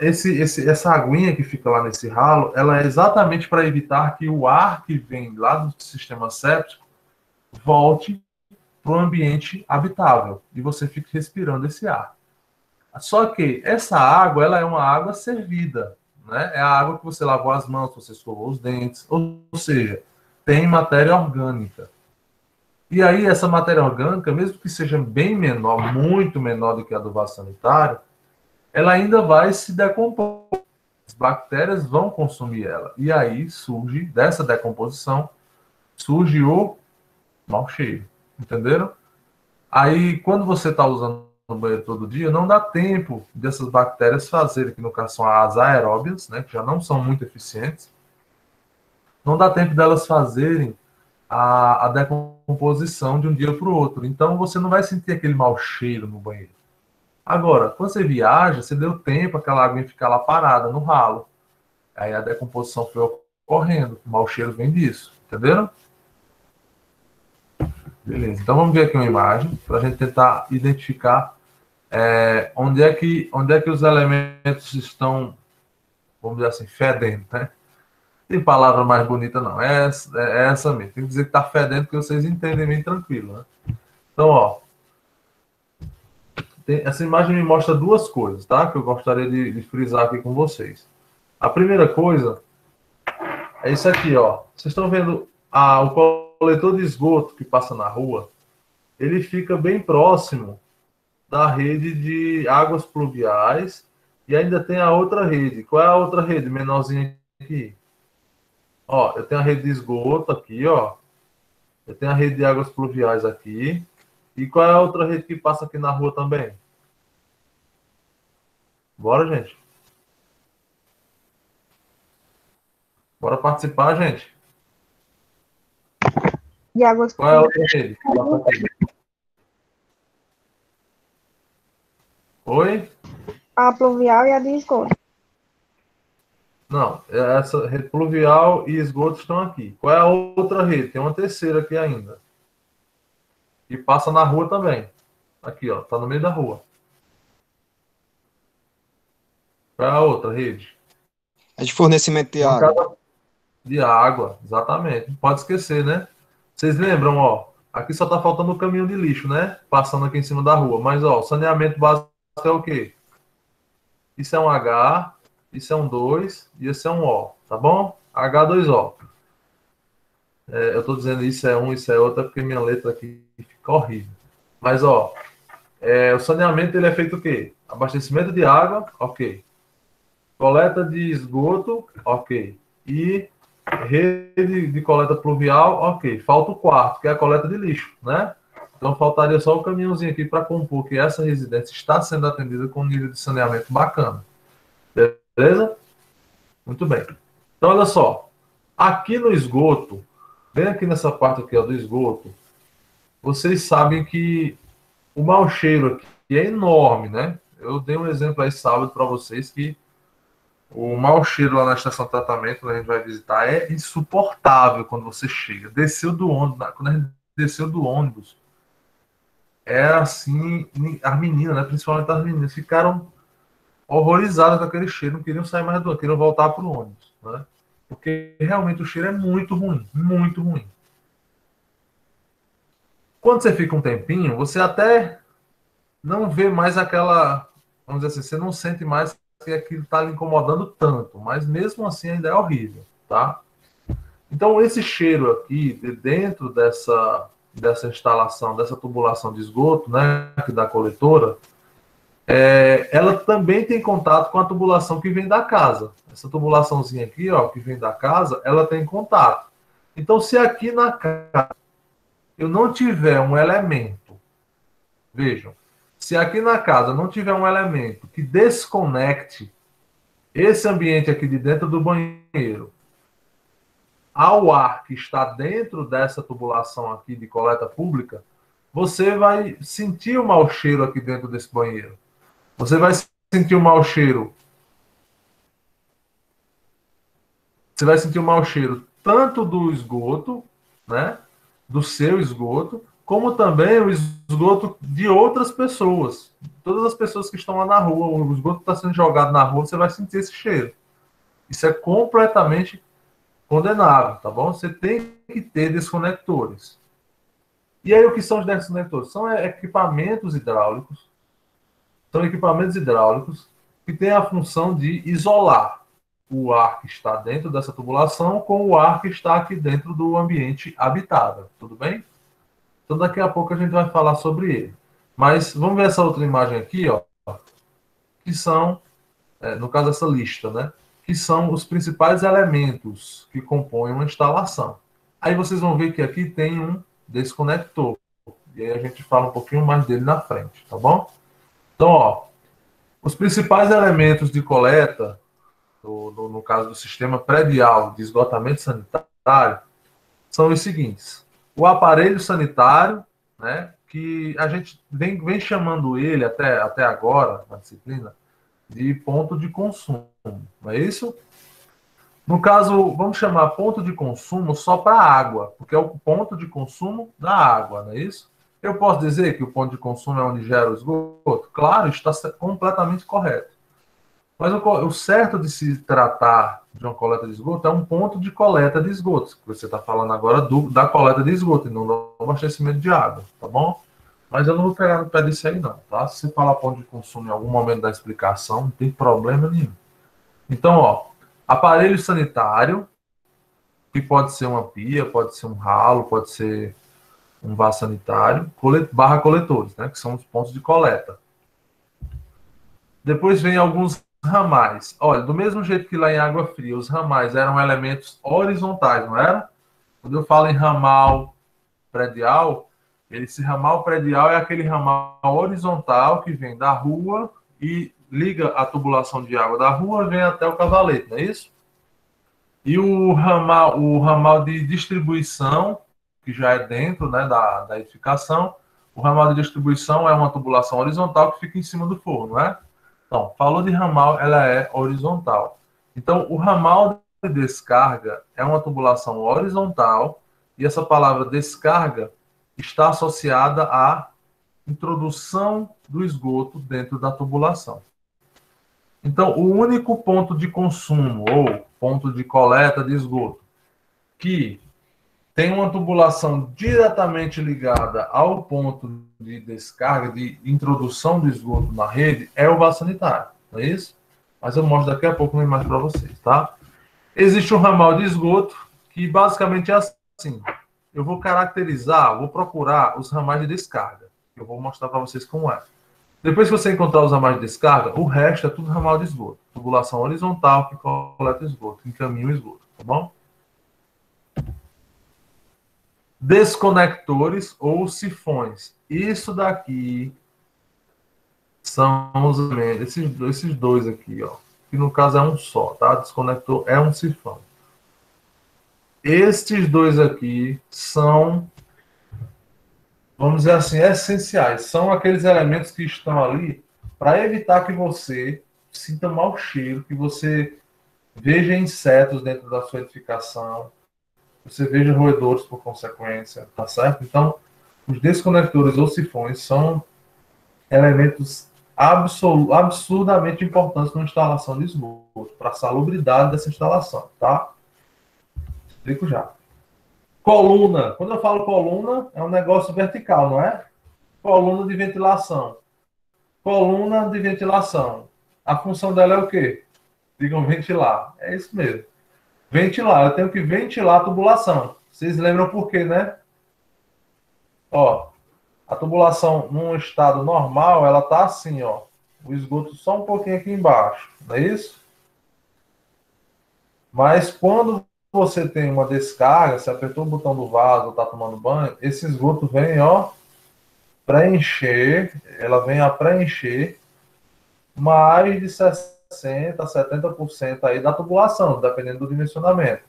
Essa aguinha que fica lá nesse ralo, ela é exatamente para evitar que o ar que vem lá do sistema séptico volte para o ambiente habitável e você fique respirando esse ar. Só que essa água, ela é uma água servida, né? É a água que você lavou as mãos, você escovou os dentes, ou seja, tem matéria orgânica. E aí essa matéria orgânica, mesmo que seja bem menor, muito menor do que a do vaso sanitário, ela ainda vai se decompor. As bactérias vão consumir ela. E aí surge, dessa decomposição, surge o mau cheiro. Entenderam? Aí, quando você está usando no banheiro todo dia, não dá tempo dessas bactérias fazerem, que no caso são as aeróbias, né, que já não são muito eficientes, não dá tempo delas fazerem a decomposição de um dia para o outro. Então, você não vai sentir aquele mau cheiro no banheiro. Agora, quando você viaja, você deu tempo aquela água ficar lá parada no ralo. Aí a decomposição foi ocorrendo. O mau cheiro vem disso. Entenderam? Beleza. Então, vamos ver aqui uma imagem para a gente tentar identificar onde é que os elementos estão, vamos dizer assim, fedendo, né? Tem palavra mais bonita, não. É essa mesmo. Tem que dizer que está fedendo, que vocês entendem bem tranquilo, né? Então, ó, essa imagem me mostra duas coisas, tá? Que eu gostaria de frisar aqui com vocês. A primeira coisa é isso aqui, ó. Vocês estão vendo o coletor de esgoto que passa na rua? Ele fica bem próximo da rede de águas pluviais e ainda tem a outra rede. Qual é a outra rede menorzinha aqui? Ó, eu tenho a rede de esgoto aqui, ó. Eu tenho a rede de águas pluviais aqui. E qual é a outra rede que passa aqui na rua também? Bora, gente. Bora participar, gente. De águas Qual é a outra rede que passa aqui? Oi? a pluvial e a de esgoto. Não, essa rede pluvial e esgoto estão aqui. Qual é a outra rede? Tem uma terceira aqui ainda. E passa na rua também. Aqui, ó, tá no meio da rua. Qual é a outra rede? É de fornecimento de Uma água. casa de água, exatamente. Pode esquecer, né? Vocês lembram, ó, aqui só tá faltando o caminhão de lixo, né? Passando aqui em cima da rua. Mas, ó, o saneamento básico é o quê? Isso é um H, isso é um 2 e esse é um O, tá bom? H2O. Eu tô dizendo isso é um, isso é outro, porque minha letra aqui fica horrível. Mas, ó, o saneamento ele é feito o quê? Abastecimento de água, ok. Coleta de esgoto, ok. E rede de coleta pluvial, ok. Falta o quarto, que é a coleta de lixo, né? Então faltaria só o caminhãozinho aqui para compor que essa residência está sendo atendida com um nível de saneamento bacana. Beleza? Muito bem. Então, olha só. Aqui no esgoto, bem aqui nessa parte aqui ó, do esgoto, vocês sabem que o mau cheiro aqui é enorme, né? Eu dei um exemplo aí sábado para vocês que o mau cheiro lá na estação de tratamento, que a gente vai visitar, é insuportável quando você chega. Desceu do ônibus, quando a gente desceu do ônibus, era assim, as meninas, né? Principalmente as meninas, ficaram horrorizadas com aquele cheiro, não queriam sair mais do ônibus, queriam voltar para o ônibus, né? Porque realmente o cheiro é muito ruim, muito ruim. Quando você fica um tempinho, você até não vê mais aquela, vamos dizer assim, você não sente mais que aquilo está lhe incomodando tanto, mas mesmo assim ainda é horrível, tá? Então esse cheiro aqui, de dentro dessa instalação, dessa tubulação de esgoto, né, aqui da coletora, ela também tem contato com a tubulação que vem da casa. Essa tubulaçãozinha aqui, ó, que vem da casa, ela tem contato. Então se aqui na casa eu não tiver um elemento, vejam, se aqui na casa não tiver um elemento que desconecte esse ambiente aqui de dentro do banheiro ao ar que está dentro dessa tubulação aqui de coleta pública, você vai sentir o mau cheiro aqui dentro desse banheiro. Você vai sentir o mau cheiro. Você vai sentir o mau cheiro tanto do esgoto, né? Do seu esgoto, como também o esgoto de outras pessoas. Todas as pessoas que estão lá na rua, o esgoto está sendo jogado na rua, você vai sentir esse cheiro. Isso é completamente condenável, tá bom? Você tem que ter desconectores. E aí o que são os desconectores? São equipamentos hidráulicos. São equipamentos hidráulicos que têm a função de isolar o ar que está dentro dessa tubulação com o ar que está aqui dentro do ambiente habitável. Tudo bem? Então daqui a pouco a gente vai falar sobre ele. Mas vamos ver essa outra imagem aqui, ó, que são, no caso essa lista, né? Que são os principais elementos que compõem uma instalação. Aí vocês vão ver que aqui tem um desconector. E aí a gente fala um pouquinho mais dele na frente, tá bom? Então, ó, os principais elementos de coleta, no caso do sistema predial de esgotamento sanitário, são os seguintes. O aparelho sanitário, né, que a gente vem chamando ele até agora, na disciplina, de ponto de consumo, não é isso? No caso, vamos chamar ponto de consumo só para água, porque é o ponto de consumo da água, não é isso? Eu posso dizer que o ponto de consumo é onde gera o esgoto? Claro, está completamente correto. Mas o certo de se tratar de uma coleta de esgoto é um ponto de coleta de esgoto. Você está falando agora da coleta de esgoto e não do abastecimento de água, tá bom? Mas eu não vou pegar no pé disso aí não, tá? Se você falar ponto de consumo em algum momento da explicação, não tem problema nenhum. Então, ó, aparelho sanitário, que pode ser uma pia, pode ser um ralo, pode ser um vaso sanitário, barra coletores, né, que são os pontos de coleta. Depois vem alguns ramais. Olha, do mesmo jeito que lá em Água Fria, os ramais eram elementos horizontais, não era? Quando eu falo em ramal predial, esse ramal predial é aquele ramal horizontal que vem da rua e liga a tubulação de água da rua, vem até o cavalete, não é isso? E o ramal de distribuição, que já é dentro, né, da edificação, o ramal de distribuição é uma tubulação horizontal que fica em cima do forno, não é? Então, falou de ramal, ela é horizontal. Então, o ramal de descarga é uma tubulação horizontal e essa palavra descarga está associada à introdução do esgoto dentro da tubulação. Então, o único ponto de consumo ou ponto de coleta de esgoto que tem uma tubulação diretamente ligada ao ponto de descarga, de introdução do esgoto na rede, é o vaso sanitário, não é isso? Mas eu mostro daqui a pouco uma imagem para vocês, tá? Existe um ramal de esgoto que basicamente é assim. Eu vou caracterizar, vou procurar os ramais de descarga. Eu vou mostrar para vocês como é. Depois que você encontrar os ramais de descarga, o resto é tudo ramal de esgoto. Tubulação horizontal que coleta esgoto, encaminha o esgoto, tá bom? desconectores ou sifões. Isso daqui são esses dois aqui, ó. Que no caso é um só, tá? Desconector é um sifão. Estes dois aqui são, vamos dizer assim, essenciais. São aqueles elementos que estão ali para evitar que você sinta mau cheiro, que você veja insetos dentro da sua edificação, você veja roedores por consequência, tá certo? Então, os desconectores ou sifões são elementos absurdamente importantes na instalação de esgoto, para a salubridade dessa instalação, tá? Explico já. Coluna. Quando eu falo coluna, é um negócio vertical, não é? Coluna de ventilação. Coluna de ventilação. A função dela é o quê? Digam ventilar. É isso mesmo. Ventilar. Eu tenho que ventilar a tubulação. Vocês lembram por quê, né? Ó, a tubulação num estado normal, ela tá assim, ó. O esgoto só um pouquinho aqui embaixo. Não é isso? Mas quando você tem uma descarga, você apertou o botão do vaso, está tomando banho, esse esgoto vem, ó, preencher, ela vem a preencher mais de 60%, 70% aí da tubulação, dependendo do dimensionamento.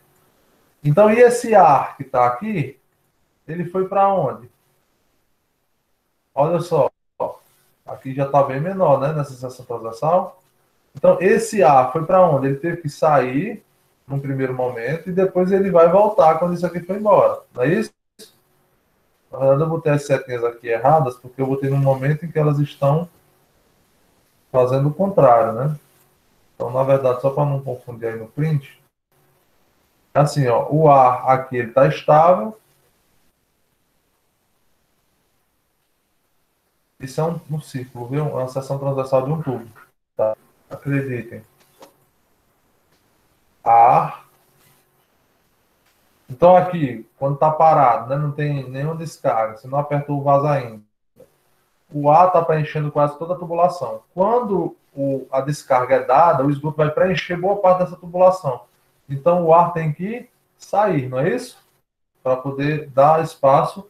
Então, e esse ar que está aqui, ele foi para onde? Olha só, ó, aqui já está bem menor, né, nessa seção transversal. Então, esse ar foi para onde? Ele teve que sair num primeiro momento, e depois ele vai voltar quando isso aqui for embora. Não é isso? Na verdade, eu botei as setinhas aqui erradas, porque eu botei num momento em que elas estão fazendo o contrário, né? Então, na verdade, só para não confundir aí no print, assim, ó, o ar aqui ele está estável. Isso é um círculo, viu? É uma seção transversal de um tubo. Tá? Acreditem. Ar. Então, aqui, quando está parado, né, não tem nenhuma descarga, você não apertou o vaso ainda. O ar está preenchendo quase toda a tubulação. Quando a descarga é dada, o esgoto vai preencher boa parte dessa tubulação. Então, o ar tem que sair, não é isso? Para poder dar espaço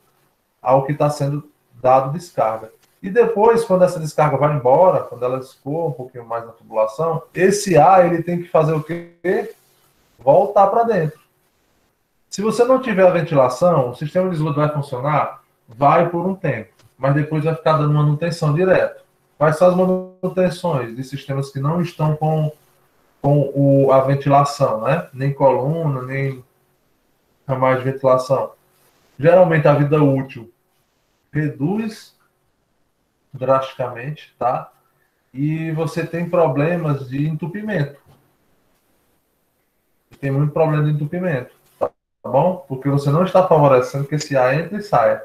ao que está sendo dado descarga. E depois, quando essa descarga vai embora, quando ela escoa um pouquinho mais na tubulação, esse ar ele tem que fazer o quê? Voltar para dentro. Se você não tiver a ventilação, o sistema de esgoto vai funcionar? Vai por um tempo, mas depois vai ficar dando manutenção direto. Quais são as manutenções de sistemas que não estão com a ventilação, né? Nem coluna, nem ramais de ventilação. Geralmente a vida útil reduz drasticamente, tá? E você tem problemas de entupimento. Tem muito problema de entupimento. Tá bom? Porque você não está favorecendo que esse ar entre e saia.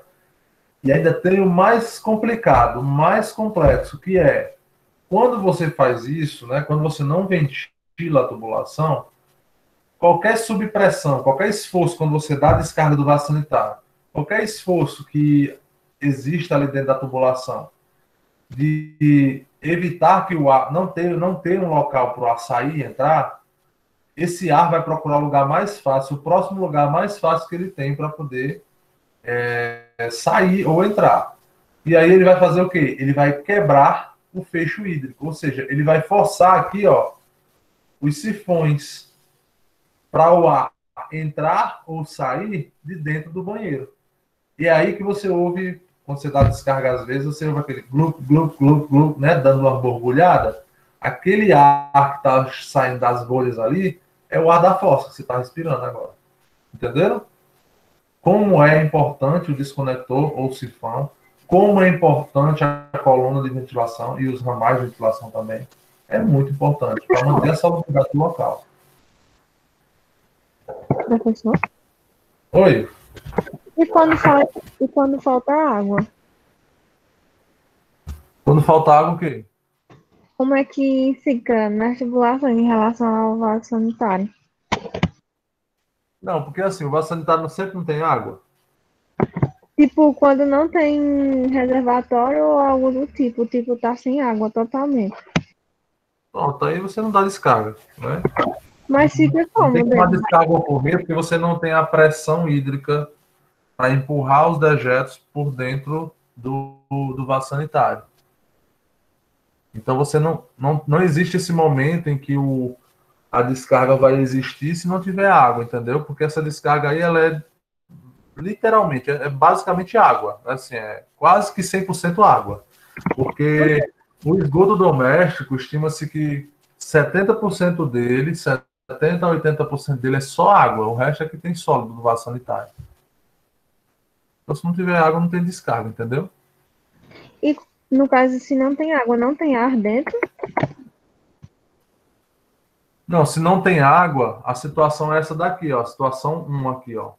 E ainda tem o mais complicado, o mais complexo, que é quando você faz isso, né, quando você não ventila a tubulação, qualquer subpressão, qualquer esforço, quando você dá a descarga do vaso sanitário, qualquer esforço que exista ali dentro da tubulação, de evitar que o ar não ter um local para o ar sair e entrar, esse ar vai procurar o lugar mais fácil, o próximo lugar mais fácil que ele tem para poder sair ou entrar. E aí ele vai fazer o quê? Ele vai quebrar o fecho hídrico, ou seja, ele vai forçar aqui, ó, os sifões para o ar entrar ou sair de dentro do banheiro. E é aí que você ouve, quando você dá descarga às vezes, você ouve aquele glup, glup, glup, glup, né, dando uma borbulhada. Aquele ar que está saindo das bolhas ali é o ar da fossa que você está respirando agora. Entenderam? Como é importante o desconector ou sifão, como é importante a coluna de ventilação e os ramais de ventilação também. É muito importante para manter a salubridade do local. Professor? Oi. E quando falta água? Quando falta água, o quê? Como é que fica nas tubulações em relação ao vaso sanitário? Não, porque assim, o vaso sanitário sempre não tem água. Tipo, quando não tem reservatório ou algo do tipo tá sem água totalmente. Pronto, aí você não dá descarga, né? Mas fica Não como? tem como a descarga ocorrer porque você não tem a pressão hídrica para empurrar os dejetos por dentro do vaso sanitário. Então, você não existe esse momento em que a descarga vai existir se não tiver água, entendeu? Porque essa descarga aí, ela é literalmente, é basicamente água. Assim, é quase que 100% água. Porque o esgoto doméstico, estima-se que 70% dele, 70% a 80% dele é só água. O resto é que tem sólido do vaso sanitário. Então, se não tiver água, não tem descarga, entendeu? E no caso, se não tem água, não tem ar dentro? Não, se não tem água, a situação é essa daqui, ó. A situação 1 aqui, ó. Vou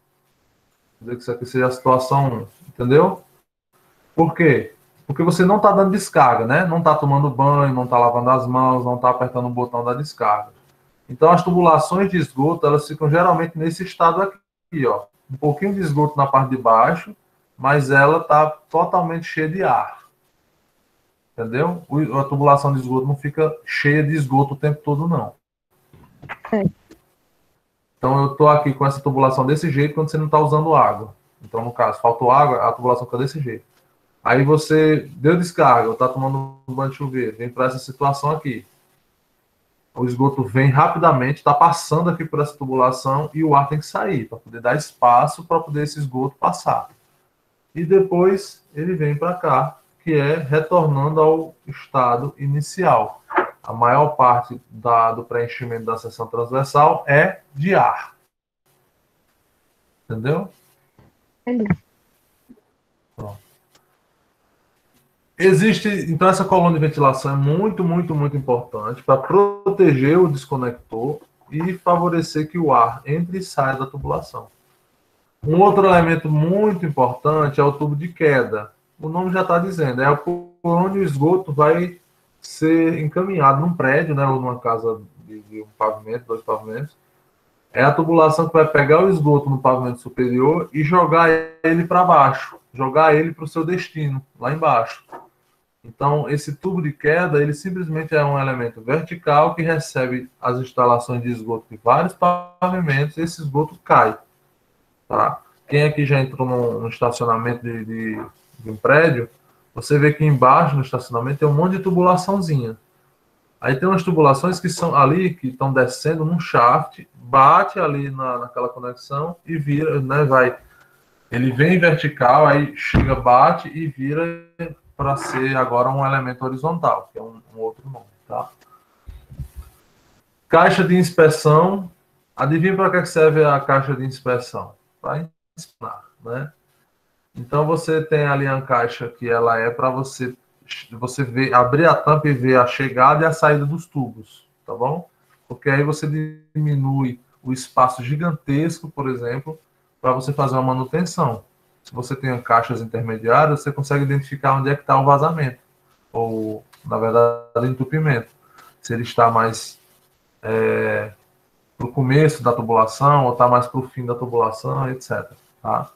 dizer que isso aqui seja a situação 1, entendeu? Por quê? Porque você não está dando descarga, né? Não está tomando banho, não está lavando as mãos, não está apertando o botão da descarga. Então, as tubulações de esgoto, elas ficam geralmente nesse estado aqui, ó. Um pouquinho de esgoto na parte de baixo, mas ela está totalmente cheia de ar. Entendeu? A tubulação de esgoto não fica cheia de esgoto o tempo todo, não. É. Então, eu estou aqui com essa tubulação desse jeito quando você não está usando água. Então, no caso, faltou água, a tubulação fica desse jeito. Aí você deu descarga, está tomando um banho de chuveiro, vem para essa situação aqui. O esgoto vem rapidamente, está passando aqui por essa tubulação e o ar tem que sair, para poder dar espaço para poder esse esgoto passar. E depois ele vem para cá, que é retornando ao estado inicial. A maior parte do preenchimento da seção transversal é de ar. Entendeu? Entendi. Pronto. Existe, então, essa coluna de ventilação é muito, muito, muito importante para proteger o desconector e favorecer que o ar entre e saia da tubulação. Um outro elemento muito importante é o tubo de queda. O nome já está dizendo, é por onde o esgoto vai ser encaminhado num prédio, né, ou numa casa de um pavimento, 2 pavimentos. É a tubulação que vai pegar o esgoto no pavimento superior e jogar ele para baixo, jogar ele para o seu destino, lá embaixo. Então, esse tubo de queda, ele simplesmente é um elemento vertical que recebe as instalações de esgoto de vários pavimentos e esse esgoto cai. Tá? Quem aqui já entrou no estacionamento de um prédio, você vê que embaixo no estacionamento tem um monte de tubulaçãozinha. Aí tem umas tubulações que são ali, que estão descendo num shaft, bate ali naquela conexão e vira, né, vai. Ele vem vertical, aí chega, bate e vira para ser agora um elemento horizontal, que é um outro nome, tá? Caixa de inspeção. Adivinha para que serve a caixa de inspeção? Para inspecionar, né? Então você tem ali a caixa que ela é para você ver, abrir a tampa e ver a chegada e a saída dos tubos, tá bom? Porque aí você diminui o espaço gigantesco, por exemplo, para você fazer uma manutenção. Se você tem caixas intermediárias, você consegue identificar onde é que está o vazamento, ou, na verdade, o entupimento. Se ele está mais para o começo da tubulação, ou está mais para o fim da tubulação, etc. Tá?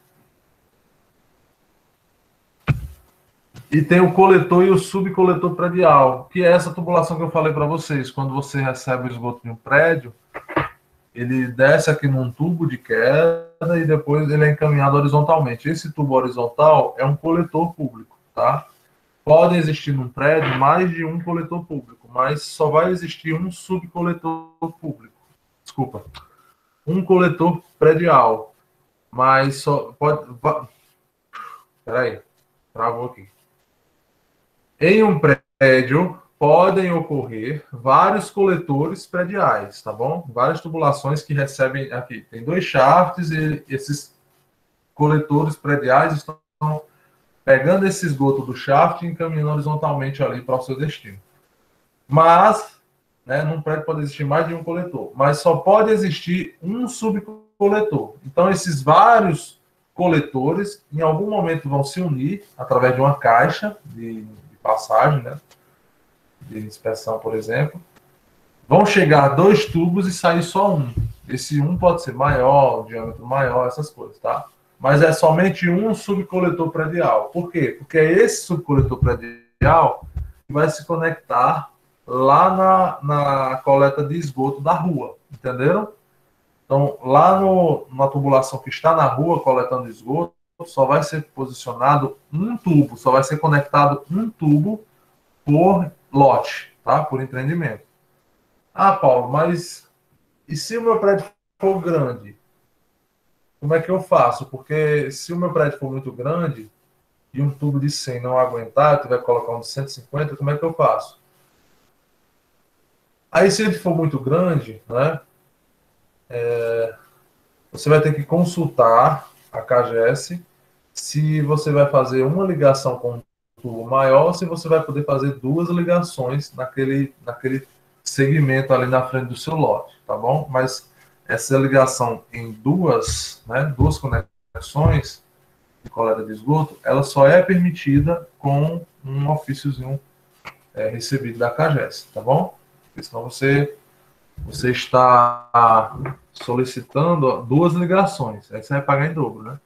E tem o coletor e o subcoletor predial, que é essa tubulação que eu falei para vocês. Quando você recebe o esgoto de um prédio, ele desce aqui num tubo de queda e depois ele é encaminhado horizontalmente. Esse tubo horizontal é um coletor público, tá? Pode existir num prédio mais de um coletor público, mas só vai existir um subcoletor público. Desculpa. Um coletor predial, mas só pode... Peraí, travou aqui. Em um prédio, podem ocorrer vários coletores prediais, tá bom? Várias tubulações que recebem aqui. Tem 2 shafts e esses coletores prediais estão pegando esse esgoto do shaft e encaminhando horizontalmente ali para o seu destino. Mas, né, num prédio pode existir mais de um coletor, mas só pode existir um subcoletor. Então, esses vários coletores, em algum momento, vão se unir através de uma caixa de passagem, né, de inspeção, por exemplo, vão chegar 2 tubos e sair só um. Esse um pode ser maior, diâmetro maior, essas coisas, tá? Mas é somente um subcoletor predial. Por quê? Porque é esse subcoletor predial que vai se conectar lá na coleta de esgoto da rua, entenderam? Então, lá na tubulação que está na rua coletando esgoto, só vai ser posicionado um tubo, só vai ser conectado um tubo por lote, tá? Por empreendimento. Ah, Paulo, mas e se o meu prédio for grande? Como é que eu faço? Porque se o meu prédio for muito grande e um tubo de 100 não aguentar, eu tiver que colocar um de 150, como é que eu faço? Aí, se ele for muito grande, né, você vai ter que consultar a CAGES se você vai fazer uma ligação com um tubo maior, ou se você vai poder fazer duas ligações naquele segmento ali na frente do seu lote, tá bom? Mas essa ligação em duas, né, duas conexões de coleta de esgoto, ela só é permitida com um ofíciozinho recebido da CAGES, tá bom? Porque senão você está solicitando duas ligações, aí você vai pagar em dobro, né?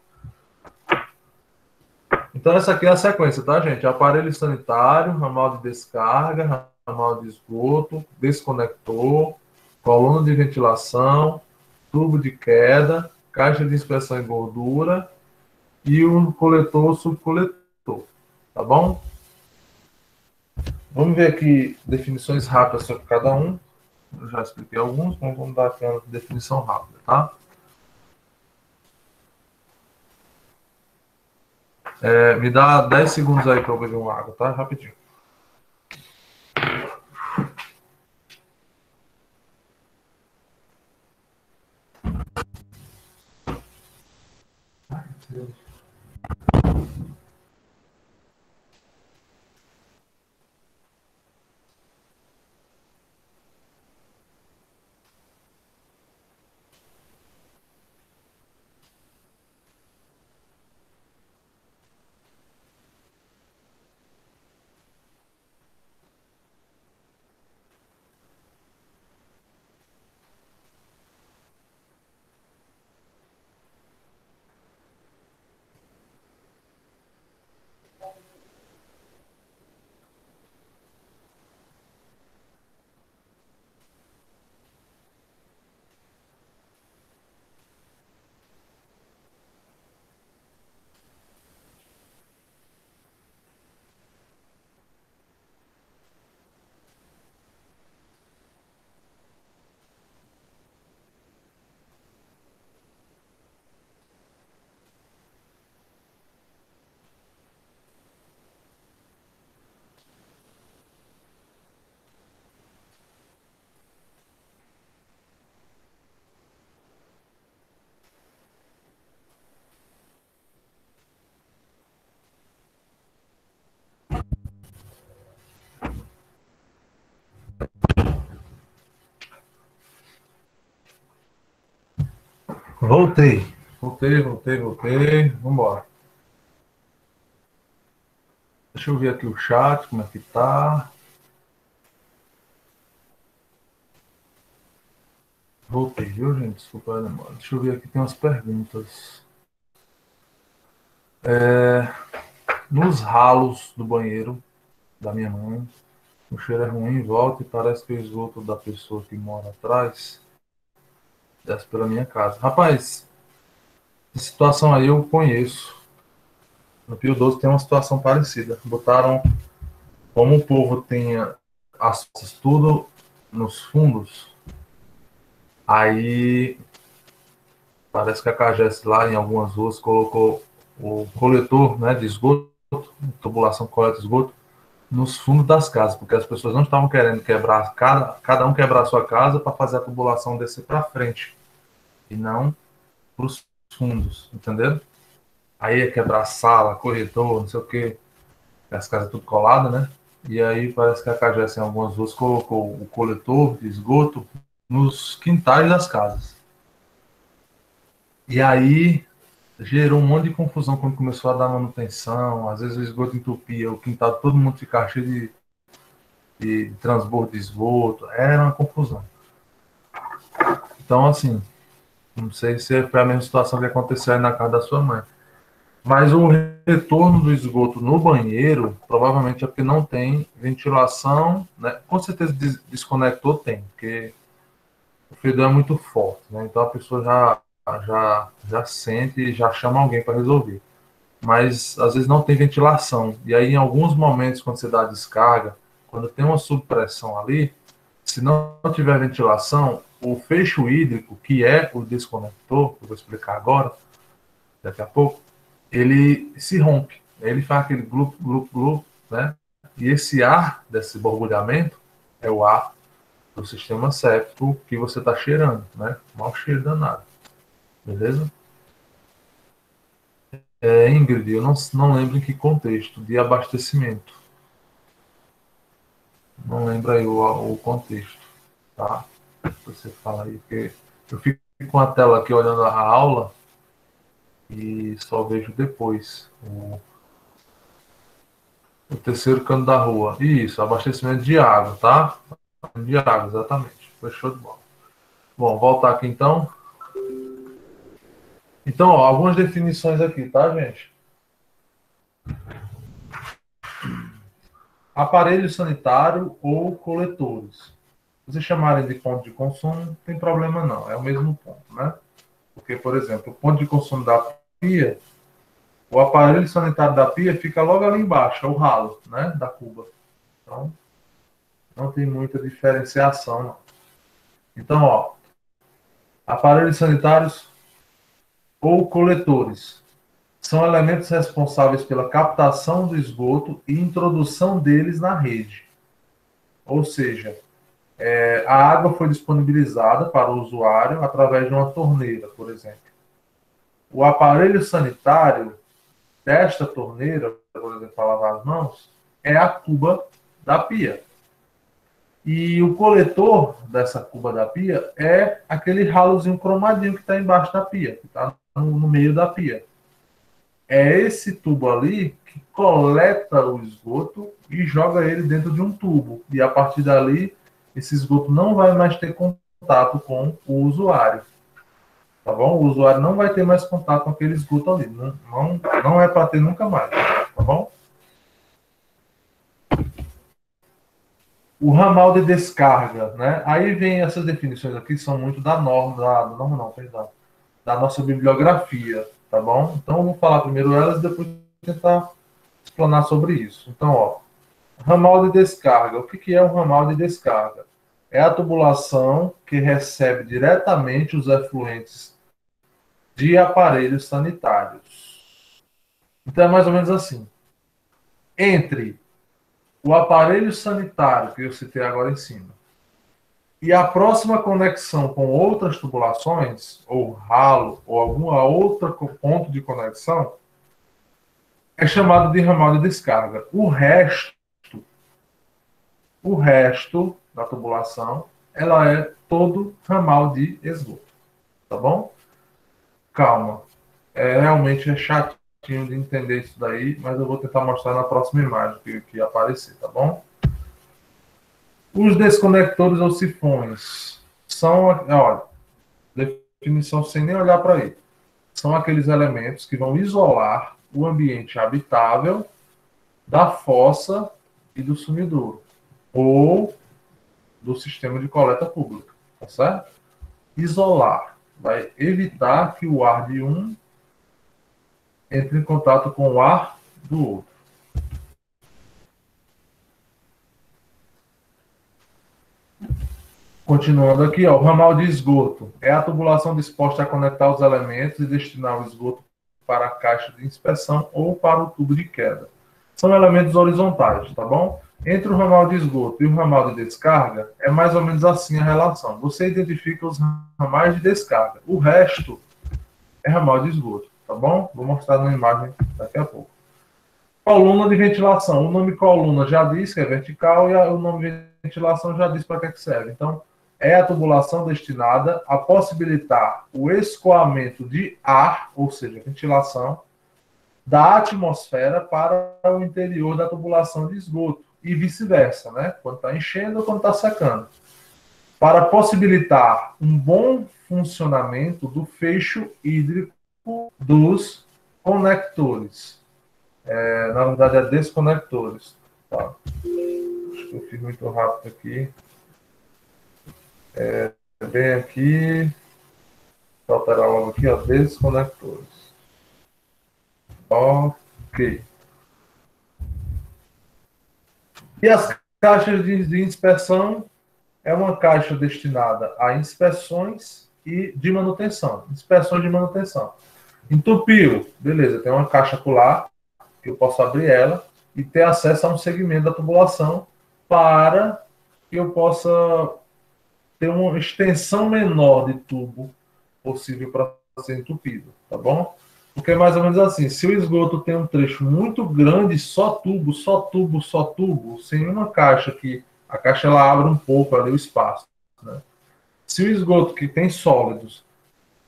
Então, essa aqui é a sequência, tá, gente? Aparelho sanitário, ramal de descarga, ramal de esgoto, desconector, coluna de ventilação, tubo de queda, caixa de inspeção em gordura e o coletor subcoletor, tá bom? Vamos ver aqui definições rápidas sobre cada um. Eu já expliquei alguns, mas vamos dar aqui uma definição rápida, tá? Me dá 10 segundos aí para eu beber uma água, tá? Rapidinho. Voltei. Voltei. Vamos embora. Deixa eu ver aqui o chat, como é que tá. Voltei, viu, gente? Desculpa a demora. Deixa eu ver aqui, tem umas perguntas. Nos ralos do banheiro da minha mãe, o cheiro é ruim, volta e parece que o esgoto da pessoa que mora atrás desce pela minha casa. Rapaz, essa situação aí eu conheço. No Pio 12 tem uma situação parecida. Botaram, como o povo tinha as tudo nos fundos, aí parece que a CAGES lá em algumas ruas colocou o coletor, né, de esgoto, tubulação que coleta esgoto, nos fundos das casas, porque as pessoas não estavam querendo quebrar, cada um quebrar a sua casa para fazer a tubulação descer para frente, e não para os fundos, entendeu? Aí ia quebrar sala, corredor, não sei o que, as casas tudo coladas, né? E aí parece que a CAGES em algumas ruas colocou o coletor de esgoto nos quintais das casas. E aí gerou um monte de confusão quando começou a dar manutenção, às vezes o esgoto entupia, o quintal todo mundo ficava cheio de transbordo de esgoto, era uma confusão. Então, assim, não sei se foi a mesma situação que aconteceu aí na casa da sua mãe. Mas o retorno do esgoto no banheiro, provavelmente é porque não tem ventilação, né? Com certeza desconector tem, porque o fedor é muito forte, né? Então a pessoa já sente e já chama alguém para resolver. mas às vezes não tem ventilação. E aí, em alguns momentos, quando você dá descarga, quando tem uma subpressão ali, se não tiver ventilação, o fecho hídrico, que é o desconector, que eu vou explicar agora, daqui a pouco, ele se rompe. Ele faz aquele glup, glup, glup, né? E esse ar desse borbulhamento é o ar do sistema séptico que você está cheirando, né? Mau cheiro danado. Beleza? Ingrid, eu não lembro em que contexto de abastecimento. Não lembro aí o contexto, tá? Você fala aí, porque eu fico com a tela aqui olhando a aula e só vejo depois o terceiro canto da rua. Isso, abastecimento de água, tá? De água, exatamente. Foi show de bola. Bom, voltar aqui então. Então, ó, algumas definições aqui, tá, gente? Aparelho sanitário ou coletores. Se vocês chamarem de ponto de consumo, não tem problema não, é o mesmo ponto, né? Porque, por exemplo, o ponto de consumo da pia, o aparelho sanitário da pia fica logo ali embaixo, é o ralo, né, da cuba. Então, não tem muita diferenciação, não. Então, ó, aparelhos sanitários ou coletores são elementos responsáveis pela captação do esgoto e introdução deles na rede. Ou seja, a água foi disponibilizada para o usuário através de uma torneira, por exemplo. O aparelho sanitário desta torneira, por exemplo, para lavar as mãos, é a cuba da pia. E o coletor dessa cuba da pia é aquele ralozinho cromadinho que está embaixo da pia, que está no meio da pia. É esse tubo ali que coleta o esgoto e joga ele dentro de um tubo. E a partir dali, esse esgoto não vai mais ter contato com o usuário. Tá bom? O usuário não vai ter mais contato com aquele esgoto ali. Não é para ter nunca mais. Tá bom? O ramal de descarga, né? Aí vem essas definições aqui, que são muito da norma, da nossa bibliografia, tá bom? Então, eu vou falar primeiro elas e depois tentar explanar sobre isso. Então, ó, ramal de descarga. O que é um ramal de descarga? É a tubulação que recebe diretamente os efluentes de aparelhos sanitários. Então, é mais ou menos assim. Entre o aparelho sanitário, que eu citei agora em cima, e a próxima conexão com outras tubulações, ou ralo, ou alguma outra ponto de conexão, é chamado de ramal de descarga. O resto da tubulação, ela é todo ramal de esgoto. Tá bom? Calma. Realmente é chatinho de entender isso daí, mas eu vou tentar mostrar na próxima imagem que aparecer, tá bom? Os desconectores ou sifões são, olha, definição sem nem olhar para ele. São aqueles elementos que vão isolar o ambiente habitável da fossa e do sumidouro, ou do sistema de coleta pública, tá certo? Isolar vai evitar que o ar de um entre em contato com o ar do outro. Continuando aqui, ó, o ramal de esgoto é a tubulação disposta a conectar os elementos e destinar o esgoto para a caixa de inspeção ou para o tubo de queda. São elementos horizontais, tá bom? Entre o ramal de esgoto e o ramal de descarga, é mais ou menos assim a relação. Você identifica os ramais de descarga. O resto é ramal de esgoto, tá bom? Vou mostrar na imagem daqui a pouco. Coluna de ventilação. O nome coluna já diz que é vertical e o nome de ventilação já diz para que serve. Então, é a tubulação destinada a possibilitar o escoamento de ar, ou seja, ventilação, da atmosfera para o interior da tubulação de esgoto e vice-versa, né? Quando está enchendo ou quando está secando. Para possibilitar um bom funcionamento do fecho hídrico dos conectores. Na verdade, é desconectores. Tá. Acho que eu fiz muito rápido aqui. Bem aqui. Vou alterar logo aqui, ó, desconectores. Ok. E as caixas de inspeção é uma caixa destinada a inspeções e de manutenção. Inspeções de manutenção. Entupiu, beleza, tem uma caixa pular, que eu posso abrir ela e ter acesso a um segmento da tubulação para que eu possa ter uma extensão menor de tubo possível para ser entupido, tá bom? Porque é mais ou menos assim, se o esgoto tem um trecho muito grande, só tubo, só tubo, só tubo, sem uma caixa que a caixa ela abre um pouco ali o espaço, né? Se o esgoto que tem sólidos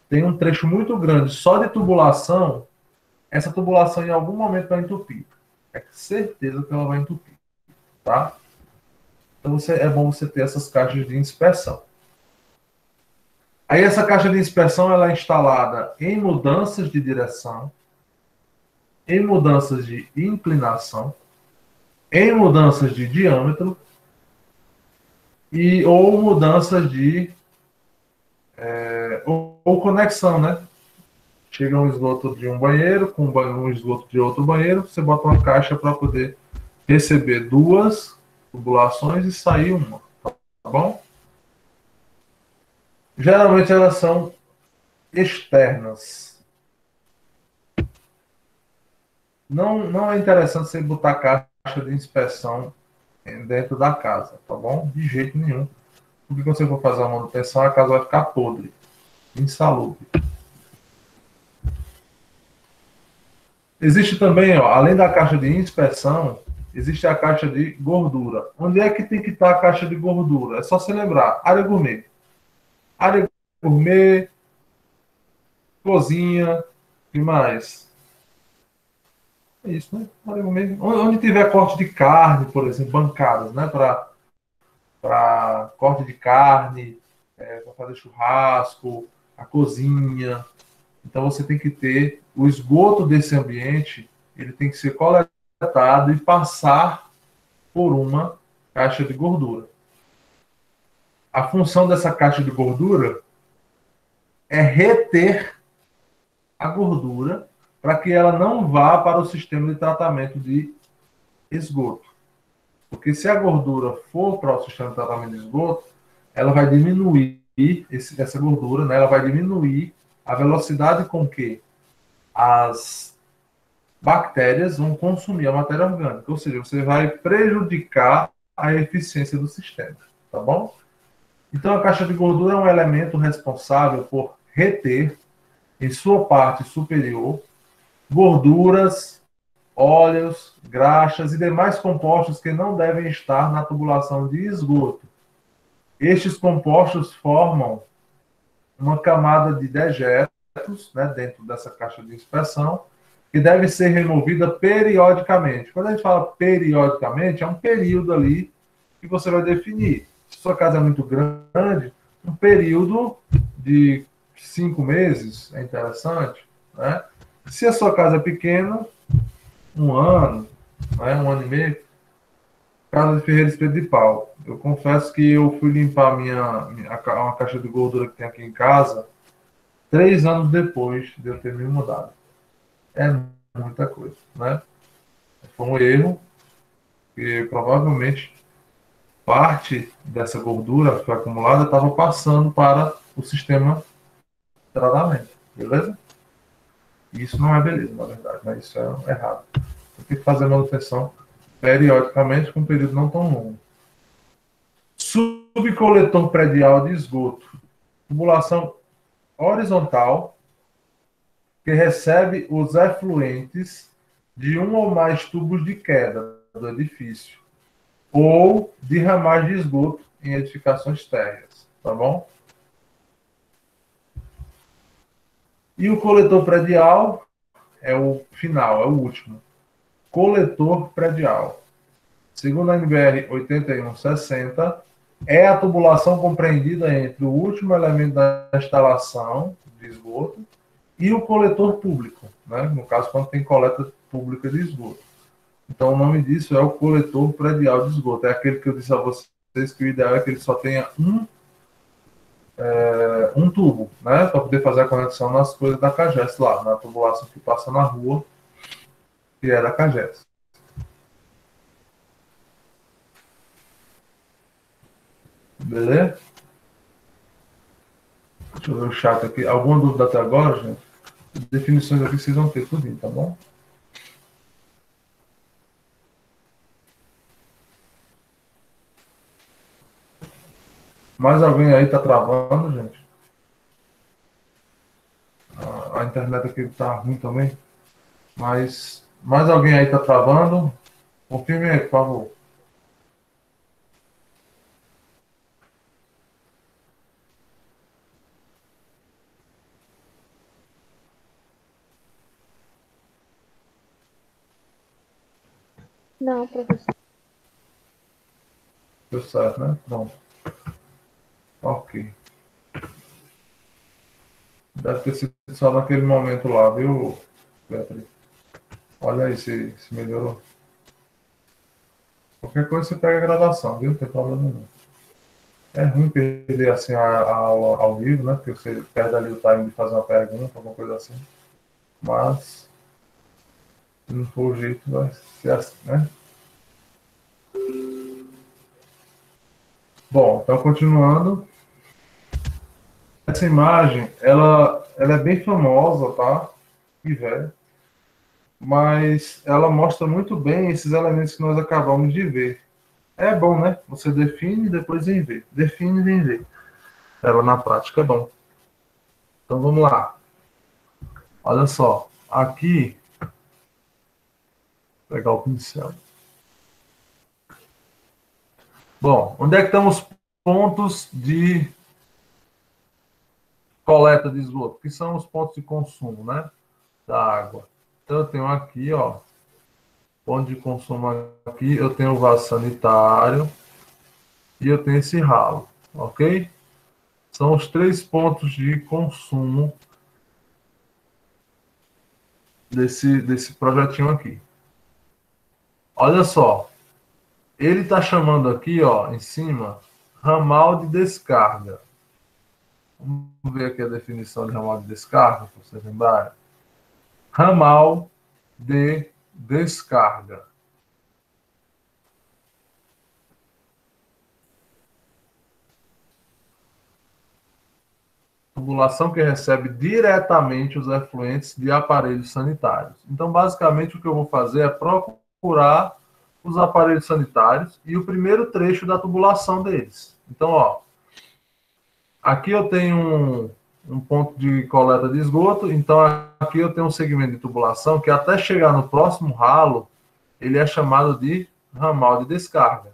tem um trecho muito grande só de tubulação, essa tubulação em algum momento vai entupir. É certeza que ela vai entupir, tá? Então é bom você ter essas caixas de inspeção. Aí essa caixa de inspeção ela é instalada em mudanças de direção, em mudanças de inclinação, em mudanças de diâmetro ou mudanças de ou conexão, né? Chega um esgoto de um banheiro com um esgoto de outro banheiro, você bota uma caixa para poder receber duas tubulações e sair uma, tá bom? Geralmente elas são externas. Não é interessante você botar caixa de inspeção dentro da casa, tá bom? De jeito nenhum. Porque quando você for fazer a manutenção, a casa vai ficar podre, insalubre. Existe também, ó, além da caixa de inspeção, existe a caixa de gordura. Onde é que tem que estar a caixa de gordura? É só se lembrar. Área gourmet. Área gourmet, cozinha, e mais? É isso, né? Área gourmet. Onde tiver corte de carne, por exemplo, bancadas, né? Para corte de carne, para fazer churrasco, a cozinha. Então você tem que ter o esgoto desse ambiente, ele tem que ser coletado e passar por uma caixa de gordura. A função dessa caixa de gordura é reter a gordura para que ela não vá para o sistema de tratamento de esgoto. Porque se a gordura for para o sistema de tratamento de esgoto, ela vai diminuir essa gordura, né? Ela vai diminuir a velocidade com que as bactérias vão consumir a matéria orgânica, ou seja, você vai prejudicar a eficiência do sistema, tá bom? Então, a caixa de gordura é um elemento responsável por reter, em sua parte superior, gorduras, óleos, graxas e demais compostos que não devem estar na tubulação de esgoto. Estes compostos formam uma camada de dejetos, né, dentro dessa caixa de inspeção, que deve ser removida periodicamente. Quando a gente fala periodicamente, é um período ali que você vai definir. Se sua casa é muito grande, um período de 5 meses é interessante, né? Se a sua casa é pequena, 1 ano, né, 1 ano e meio, casa de Ferreira Espeto de Pau. Eu confesso que eu fui limpar uma caixa de gordura que tem aqui em casa 3 anos depois de eu ter me mudado. É muita coisa, né? Foi um erro que provavelmente parte dessa gordura que foi acumulada estava passando para o sistema de tratamento, beleza? Isso não é beleza, na verdade, né? Isso é errado. Tem que fazer manutenção periodicamente com um período não tão longo. Subcoletor predial de esgoto. Tubulação horizontal que recebe os efluentes de um ou mais tubos de queda do edifício ou de ramais de esgoto em edificações térreas, tá bom? E o coletor predial é o final, é o último. Coletor predial. Segundo a NBR 8160, é a tubulação compreendida entre o último elemento da instalação de esgoto e o coletor público, né? No caso, quando tem coleta pública de esgoto. Então, o nome disso é o coletor predial de esgoto. É aquele que eu disse a vocês que o ideal é que ele só tenha um tubo, né? Para poder fazer a conexão nas coisas da CAGES lá, na tubulação que passa na rua que é da CAGES. Beleza? Deixa eu ver o chat aqui. Alguma dúvida até agora, gente? As definições aqui vocês vão ter tudo, tá bom? Mais alguém aí tá travando, gente? A internet aqui tá ruim também. Mas mais alguém aí tá travando? Confirme aí, por favor. Não, professor. Deu certo, né? Pronto. Ok. Deve ter sido só naquele momento lá, viu, Beatriz? Olha aí se melhorou. Qualquer coisa você pega a gravação, viu? Não tem problema não. É ruim perder assim a aula ao vivo, né? Porque você perde ali o time de fazer uma pergunta, alguma coisa assim. Mas, se não for o jeito, vai ser assim, né? Bom, então continuando. Essa imagem, ela é bem famosa, tá? E velha. Mas ela mostra muito bem esses elementos que nós acabamos de ver. É bom, né? Você define e depois vem ver. Define e vem ver. Ela na prática é bom. Então vamos lá. Olha só. Aqui, vou pegar o pincel. Bom, onde é que estão os pontos de coleta de esgoto? Que são os pontos de consumo, né? Da água. Então eu tenho aqui, ó. Ponto de consumo aqui, eu tenho o vaso sanitário e eu tenho esse ralo, ok? São os 3 pontos de consumo desse projetinho aqui. Olha só, ele está chamando aqui, ó, em cima, ramal de descarga. Vamos ver aqui a definição de ramal de descarga, para vocês lembrarem. Ramal de descarga. Tubulação que recebe diretamente os efluentes de aparelhos sanitários. Então, basicamente, o que eu vou fazer é procurar os aparelhos sanitários e o primeiro trecho da tubulação deles. Então, ó, aqui eu tenho um ponto de coleta de esgoto, então aqui eu tenho um segmento de tubulação que até chegar no próximo ralo, ele é chamado de ramal de descarga.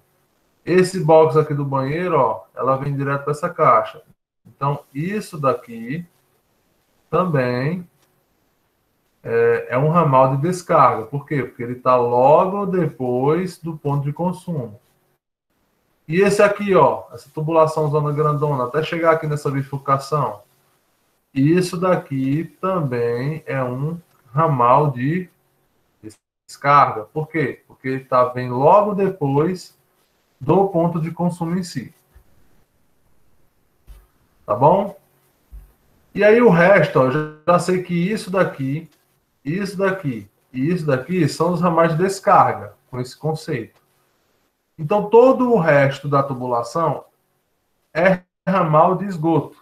Esse box aqui do banheiro, ó, ela vem direto para essa caixa. Então, isso daqui também é um ramal de descarga. Por quê? Porque ele está logo depois do ponto de consumo. E esse aqui, ó, essa tubulação zona grandona, até chegar aqui nessa bifurcação, isso daqui também é um ramal de descarga. Por quê? Porque ele vem logo depois do ponto de consumo em si. Tá bom? E aí o resto, ó, já sei que isso daqui e isso daqui são os ramais de descarga, com esse conceito. Então, todo o resto da tubulação é ramal de esgoto,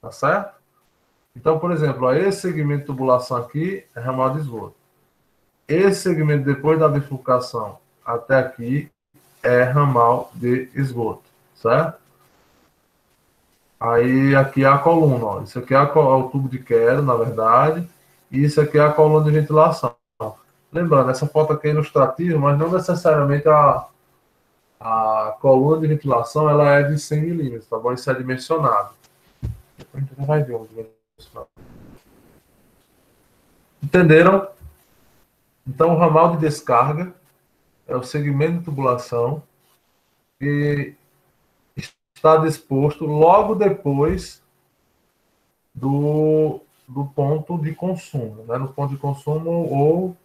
tá certo? Então, por exemplo, ó, esse segmento de tubulação aqui é ramal de esgoto. Esse segmento depois da bifurcação até aqui é ramal de esgoto, certo? Aí aqui é a coluna, ó. Isso aqui é o tubo de quero, na verdade, e isso aqui é a coluna de ventilação. Lembrando, essa foto aqui é ilustrativa, mas não necessariamente a coluna de ventilação ela é de 100 milímetros, tá bom? Isso é dimensionado. Depois a gente vai ver onde dimensionado. Entenderam? Então, o ramal de descarga é o segmento de tubulação que está disposto logo depois do ponto de consumo, né? No ponto de consumo ou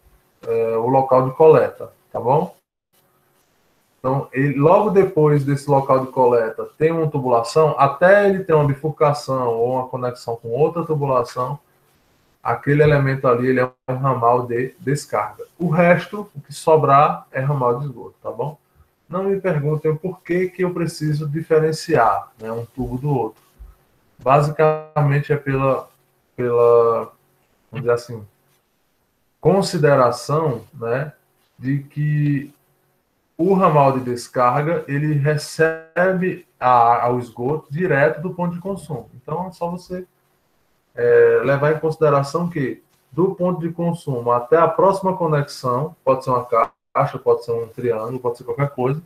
o local de coleta, tá bom? Então, logo depois desse local de coleta tem uma tubulação, até ele ter uma bifurcação ou uma conexão com outra tubulação, aquele elemento ali ele é um ramal de descarga. O resto, o que sobrar, é ramal de esgoto, tá bom? Não me perguntem o porquê que eu preciso diferenciar, né, um tubo do outro. Basicamente é pela, vamos dizer assim, consideração, né, de que o ramal de descarga ele recebe ao esgoto direto do ponto de consumo. Então é só você levar em consideração que do ponto de consumo até a próxima conexão, pode ser uma caixa, pode ser um triângulo, pode ser qualquer coisa.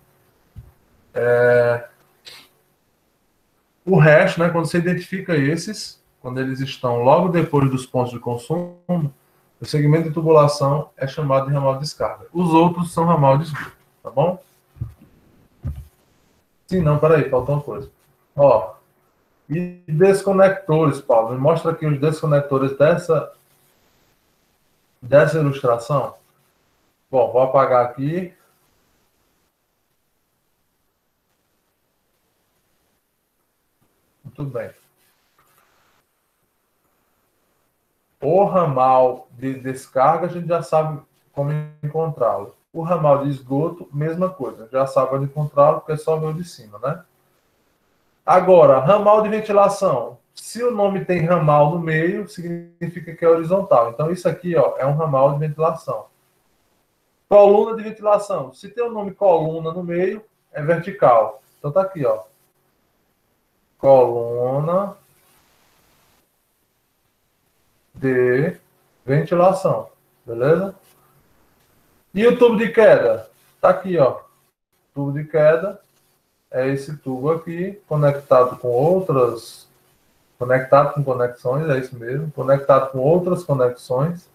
O resto, né, quando você identifica esses, quando eles estão logo depois dos pontos de consumo, o segmento de tubulação é chamado de ramal de descarga. Os outros são ramal de esgoto, tá bom? Sim, não, peraí, faltou uma coisa. Ó, e desconectores, Paulo, me mostra aqui os desconectores dessa ilustração. Bom, vou apagar aqui. Muito bem. O ramal de descarga, a gente já sabe como encontrá-lo. O ramal de esgoto, mesma coisa. Já sabe onde encontrá-lo, porque é só ver o de cima, né? Agora, ramal de ventilação. Se o nome tem ramal no meio, significa que é horizontal. Então, isso aqui, ó, é um ramal de ventilação. Coluna de ventilação. Se tem o nome coluna no meio, é vertical. Então, tá aqui, ó. Coluna de ventilação. Beleza? E o tubo de queda? Tá aqui, ó. Tubo de queda é esse tubo aqui, conectado com outras... Conectado com conexões, é isso mesmo. Conectado com outras conexões.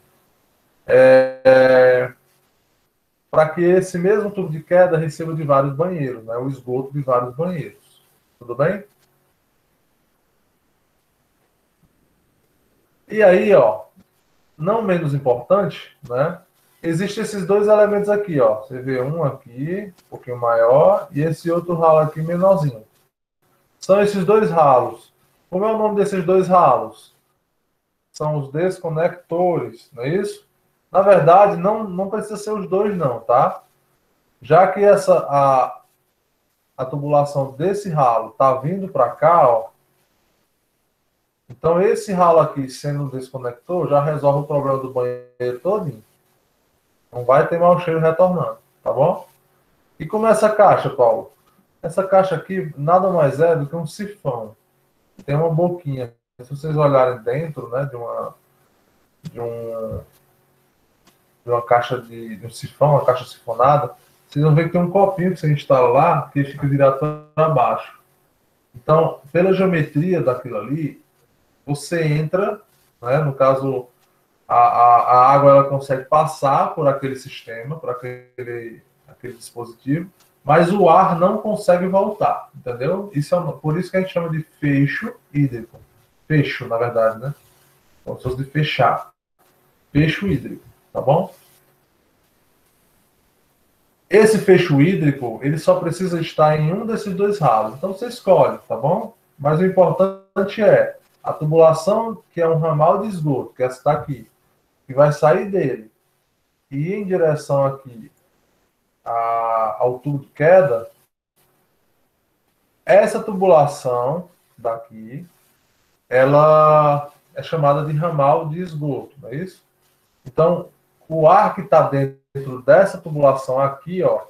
Para que esse mesmo tubo de queda receba de vários banheiros, né? O esgoto de vários banheiros. Tudo bem? E aí, ó, não menos importante, né? Existem esses dois elementos aqui, ó. Você vê um aqui, um pouquinho maior, e esse outro ralo aqui menorzinho. São esses dois ralos. Como é o nome desses dois ralos? São os desconectores, não é isso? Na verdade, não precisa ser os dois, não, tá? Já que a tubulação desse ralo está vindo para cá, ó. Então, esse ralo aqui, sendo um desconector, já resolve o problema do banheiro todinho. Não vai ter mau cheiro retornando, tá bom? E como é essa caixa, Paulo? Essa caixa aqui nada mais é do que um sifão. Tem uma boquinha. Se vocês olharem dentro, né, de uma caixa de um sifão, uma caixa sifonada, vocês vão ver que tem um copinho que você instala lá, que fica virado para baixo. Então, pela geometria daquilo ali, você entra, né, no caso, a água ela consegue passar por aquele sistema, por aquele dispositivo, mas o ar não consegue voltar, entendeu? Por isso que a gente chama de fecho hídrico. Fecho, na verdade, né? Como se fosse de fechar. Fecho hídrico, tá bom? Esse fecho hídrico, ele só precisa estar em um desses dois ralos. Então você escolhe, tá bom? Mas o importante é a tubulação, que é um ramal de esgoto, que está aqui, que vai sair dele e ir em direção aqui ao tubo de queda. Essa tubulação daqui, ela é chamada de ramal de esgoto, não é isso? Então, o ar que está dentro dessa tubulação aqui, ó,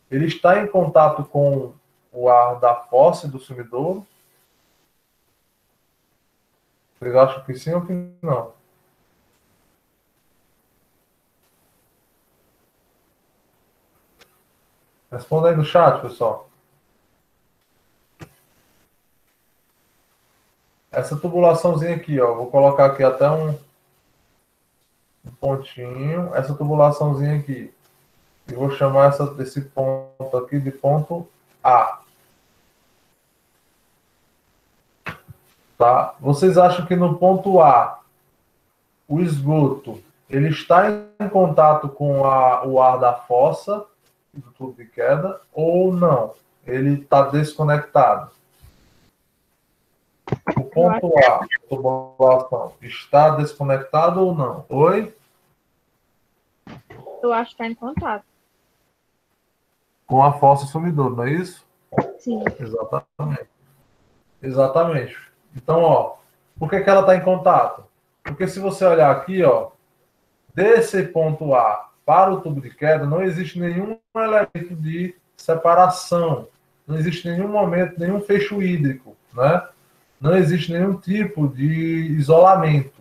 ele está em contato com o ar da fossa do sumidouro. Vocês acham que sim ou que não? Responda aí no chat, pessoal. Essa tubulaçãozinha aqui, ó, vou colocar aqui até um pontinho. Essa tubulaçãozinha aqui. E vou chamar esse ponto aqui de ponto A. Tá? Vocês acham que no ponto A, o esgoto, ele está em contato com o ar da fossa do tubo de queda ou não? Ele está desconectado? O ponto A, tubulação, está desconectado ou não? Oi? Eu acho que está em contato. Com a fossa sumidor, não é isso? Sim. Exatamente. Exatamente. Então, ó, por que ela está em contato? Porque se você olhar aqui, ó, desse ponto A para o tubo de queda, não existe nenhum elemento de separação, não existe nenhum momento, nenhum fecho hídrico, né? Não existe nenhum tipo de isolamento.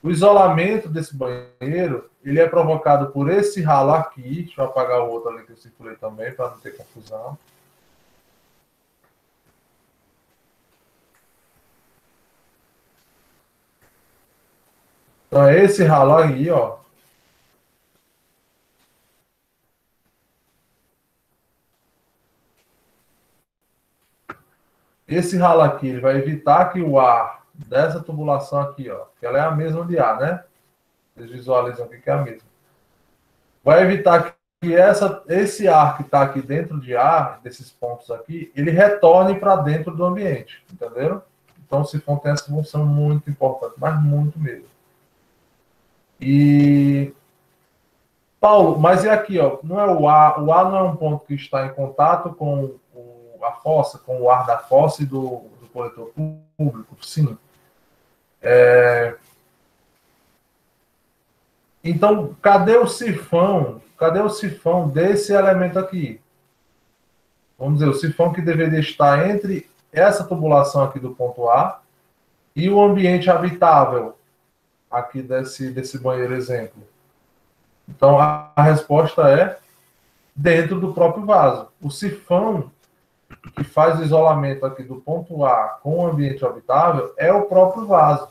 O isolamento desse banheiro, ele é provocado por esse ralo aqui, deixa eu apagar o outro ali que eu circulei também, para não ter confusão. Então, é esse ralo aí, ó. Esse ralo aqui, ele vai evitar que o ar dessa tubulação aqui, ó, que ela é a mesma de ar, né? Vocês visualizam aqui que é a mesma. Vai evitar que esse ar que está aqui dentro de ar, desses pontos aqui, ele retorne para dentro do ambiente, entenderam? Então, o sifão tem essa função muito importante, mas muito mesmo. E, Paulo, mas e aqui, ó, não é o ar não é um ponto que está em contato com a fossa, com o ar da fossa e do coletor público, sim. Então, cadê o sifão? Cadê o sifão desse elemento aqui? Vamos dizer, o sifão que deveria estar entre essa tubulação aqui do ponto A e o ambiente habitável aqui desse banheiro exemplo. Então, a resposta é dentro do próprio vaso. O sifão que faz o isolamento aqui do ponto A com o ambiente habitável é o próprio vaso.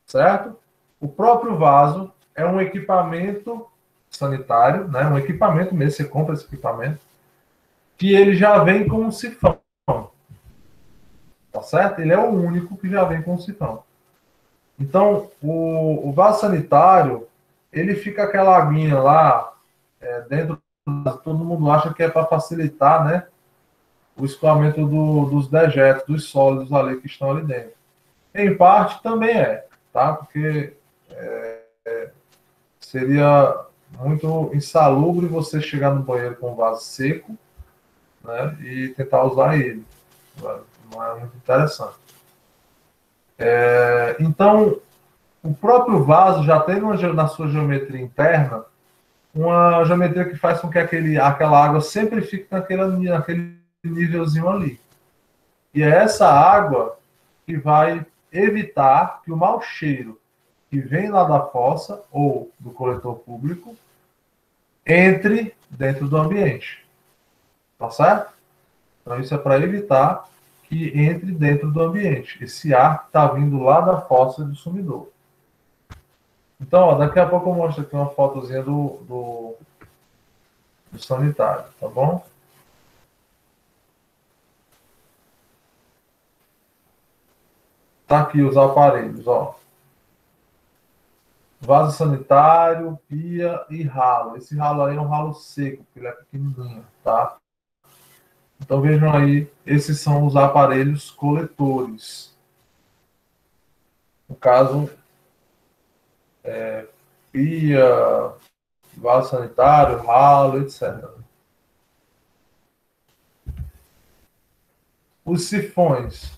Certo? O próprio vaso é um equipamento sanitário, né? Um equipamento mesmo, você compra esse equipamento, que ele já vem com um sifão. Tá certo? Ele é o único que já vem com um sifão. Então, o vaso sanitário, ele fica aquela aguinha lá, dentro, todo mundo acha que é para facilitar, né? O escoamento dos dejetos, dos sólidos ali que estão ali dentro. Em parte também tá? Porque seria muito insalubre você chegar no banheiro com o vaso seco, né, e tentar usar ele. Não é muito interessante. Então, o próprio vaso já tem na sua geometria interna uma geometria que faz com que aquela água sempre fique naquele nívelzinho ali. E é essa água que vai evitar que o mau cheiro que vem lá da fossa ou do coletor público entre dentro do ambiente. Tá certo? Então, isso é para evitar que entre dentro do ambiente. Esse ar que está vindo lá da fossa do sumidor. Então, ó, daqui a pouco eu mostro aqui uma fotozinha do sanitário, tá bom? Tá aqui os aparelhos, ó. Vaso sanitário, pia e ralo. Esse ralo aí é um ralo seco, porque ele é pequenininho, tá? Então vejam aí, esses são os aparelhos coletores. No caso, pia, vaso sanitário, ralo, etc. Os sifões.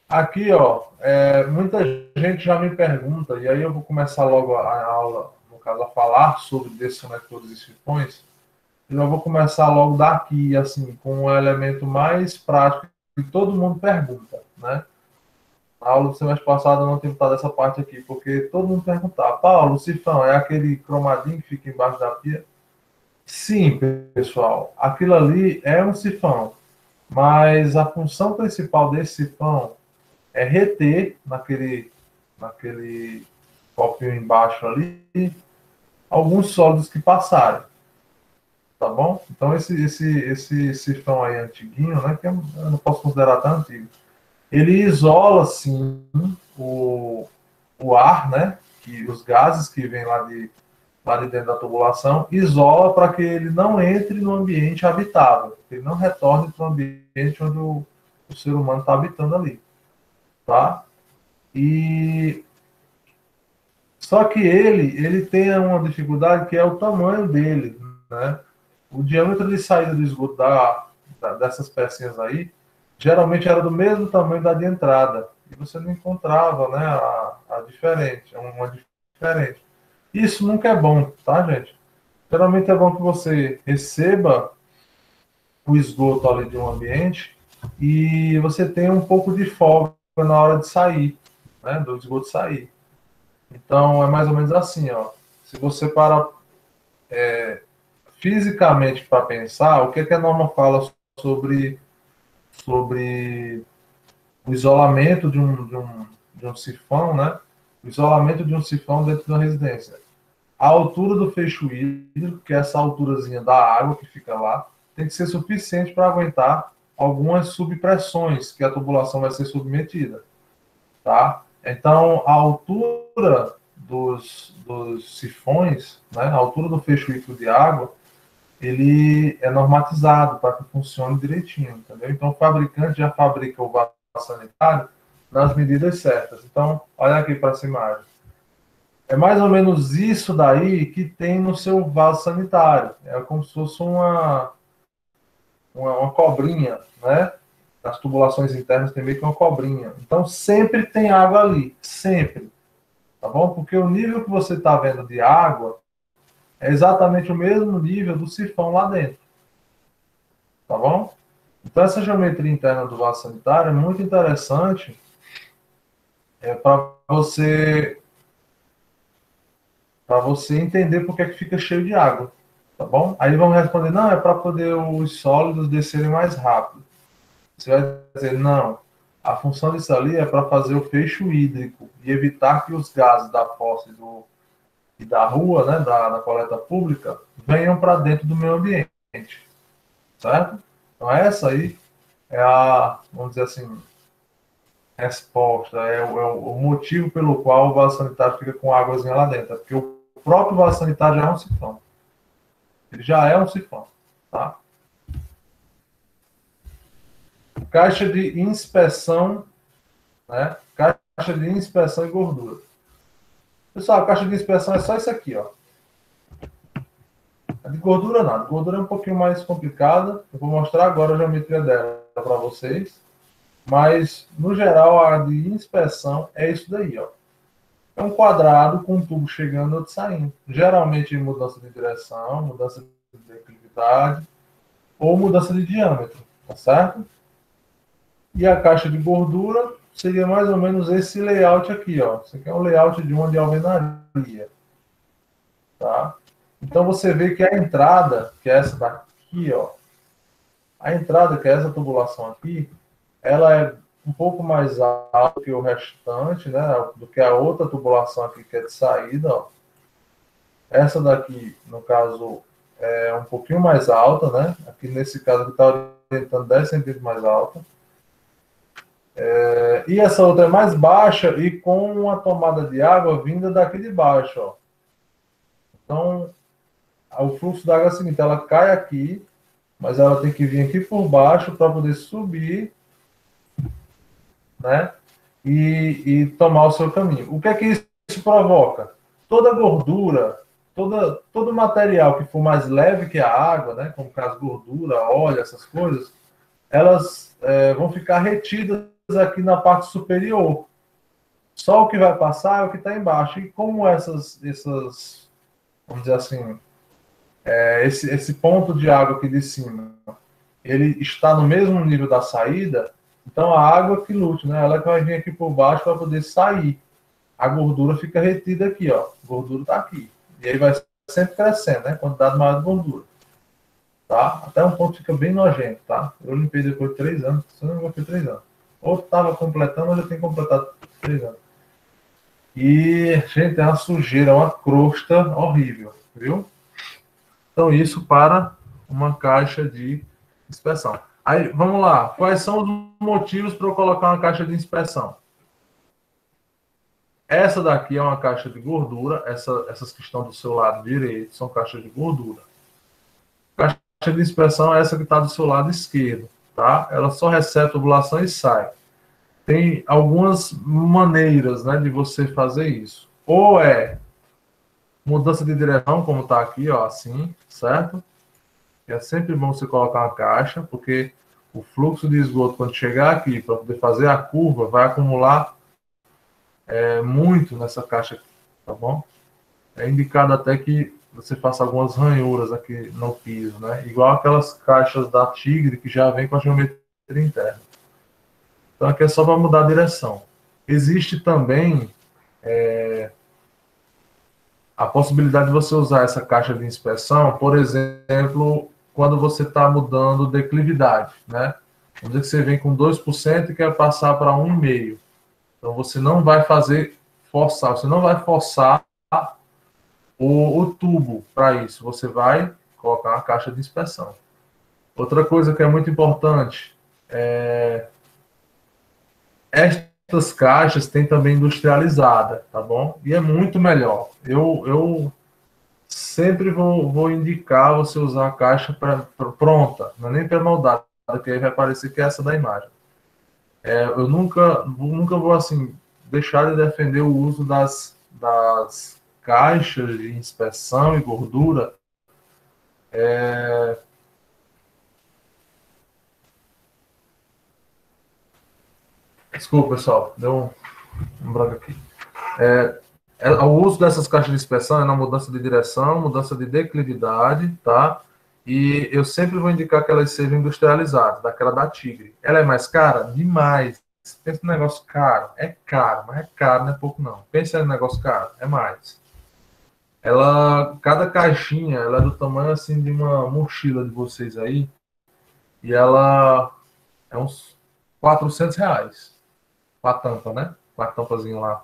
Aqui, ó, muita gente já me pergunta, e aí eu vou começar logo a aula, no caso, a falar sobre desconectores e sifões. Eu já vou começar logo daqui, assim, com um elemento mais prático que todo mundo pergunta, né? Na aula do semestre passado eu não tenho botado essa parte aqui, porque todo mundo perguntava, Paulo, o sifão é aquele cromadinho que fica embaixo da pia? Sim, pessoal, aquilo ali é um sifão, mas a função principal desse sifão é reter naquele copinho embaixo ali alguns sólidos que passaram, tá bom? Então esse sifão aí antiguinho, né, que eu não posso considerar tão antigo, ele isola sim o ar, né, que os gases que vêm lá de dentro da tubulação, isola para que ele não entre no ambiente habitável, que ele não retorne para o ambiente onde o ser humano está habitando ali, tá? E só que ele tem uma dificuldade que é o tamanho dele, né? O diâmetro de saída do esgoto dessas pecinhas aí, geralmente era do mesmo tamanho da de entrada. E você não encontrava, né, a diferente, uma diferente. Isso nunca é bom, tá, gente? Geralmente é bom que você receba o esgoto ali de um ambiente e você tenha um pouco de folga na hora de sair, né, do esgoto sair. Então, é mais ou menos assim, ó. Se você para fisicamente para pensar, o que a norma fala sobre o isolamento de um sifão, né? O isolamento de um sifão dentro de uma residência. A altura do fecho hídrico, que é essa alturazinha da água que fica lá, tem que ser suficiente para aguentar algumas subpressões que a tubulação vai ser submetida, tá? Então, a altura dos sifões, né, a altura do fecho hídrico de água, ele é normatizado para que funcione direitinho, entendeu? Então, o fabricante já fabrica o vaso sanitário nas medidas certas. Então, olha aqui para essa imagem. É mais ou menos isso daí que tem no seu vaso sanitário. É como se fosse uma cobrinha, né? As tubulações internas tem meio que uma cobrinha. Então, sempre tem água ali. Sempre. Tá bom? Porque o nível que você está vendo de água é exatamente o mesmo nível do sifão lá dentro. Tá bom? Então, essa geometria interna do vaso sanitário é muito interessante para você entender por que é que fica cheio de água. Tá bom? Aí vamos responder, não, é para poder os sólidos descerem mais rápido. Você vai dizer, não, a função disso ali é para fazer o fecho hídrico e evitar que os gases da fossa e da rua, né, da coleta pública, venham para dentro do meio ambiente. Certo? Então, essa aí é vamos dizer assim, resposta, é o motivo pelo qual o vaso sanitário fica com águazinha lá dentro. É porque o próprio vaso sanitário já é um sifão. Ele já é um sifão, tá? Caixa de inspeção, né? Caixa de inspeção e gordura. Pessoal, a caixa de inspeção é só isso aqui, ó. A de gordura não. A de gordura é um pouquinho mais complicada. Eu vou mostrar agora a geometria dela para vocês. Mas, no geral, a de inspeção é isso daí, ó. É um quadrado com um tubo chegando e outro saindo. Geralmente mudança de direção, mudança de declividade ou mudança de diâmetro, tá certo? E a caixa de gordura seria mais ou menos esse layout aqui, ó. Isso aqui é um layout de uma de alvenaria, tá? Então você vê que a entrada, que é essa daqui, ó, a entrada, que é essa tubulação aqui, ela é um pouco mais alta que o restante, né, do que a outra tubulação aqui que é de saída, ó. Essa daqui, no caso, é um pouquinho mais alta, né? Aqui nesse caso aqui está orientando 10 centímetros mais alta. E essa outra é mais baixa e com uma tomada de água vinda daqui de baixo, ó. Então, o fluxo da água é o seguinte, ela cai aqui, mas ela tem que vir aqui por baixo para poder subir, né? E tomar o seu caminho. O que é que isso provoca? Toda gordura, todo material que for mais leve que a água, né? Como caso gordura, óleo, essas coisas, elas vão ficar retidas aqui na parte superior. Só o que vai passar é o que está embaixo. E como essas vamos dizer assim, esse ponto de água aqui de cima, ele está no mesmo nível da saída, então a água que lute, né? Ela que vai vir aqui por baixo para poder sair. A gordura fica retida aqui, ó. A gordura está aqui. E aí vai sempre crescendo, né? Quantidade maior de gordura. Tá? Até um ponto fica bem nojento, tá? Eu limpei depois de 3 anos, se não me engano, foi 3 anos. Ou estava completando, ou já tem completado 3 anos. E, gente, é uma sujeira, uma crosta horrível, viu? Então, isso para uma caixa de inspeção. Aí, vamos lá. Quais são os motivos para eu colocar uma caixa de inspeção? Essa daqui é uma caixa de gordura. Essas que estão do seu lado direito são caixas de gordura. Caixa de inspeção é essa que está do seu lado esquerdo. tá? Ela só recebe a tubulação e sai. Tem algumas maneiras, né, de você fazer isso. Ou é mudança de direção, como está aqui, ó, assim, certo? É sempre bom você colocar uma caixa, porque o fluxo de esgoto, quando chegar aqui, para poder fazer a curva, vai acumular muito nessa caixa aqui, tá bom? É indicado até que você faça algumas ranhuras aqui no piso, né? Igual aquelas caixas da Tigre, que já vem com a geometria interna. Então aqui é só para mudar a direção. Existe também a possibilidade de você usar essa caixa de inspeção, por exemplo, quando você está mudando declividade, né? Vamos dizer que você vem com 2% e quer passar para 1,5%. Então você não vai forçar, você não vai forçar o tubo para isso. Você vai colocar uma caixa de inspeção. Outra coisa que é muito importante estas caixas tem também industrializada, tá bom? E é muito melhor. Eu sempre vou indicar você usar a caixa pronta, não é nem para moldar, porque aí vai parecer que é essa da imagem. Eu nunca vou assim deixar de defender o uso das caixas de inspeção e gordura. Desculpa, pessoal, deu um branco aqui. O uso dessas caixas de inspeção é na mudança de direção, mudança de declividade, tá? E eu sempre vou indicar que elas sejam industrializadas, daquela da Tigre. Ela é mais cara? Demais. Pensa no negócio caro. É caro, mas é caro, não é pouco não. Pensa no negócio caro, é mais. Cada caixinha, ela é do tamanho assim de uma mochila de vocês aí, e ela é uns R$ 400, com a tampa, né? Com a tampazinha lá.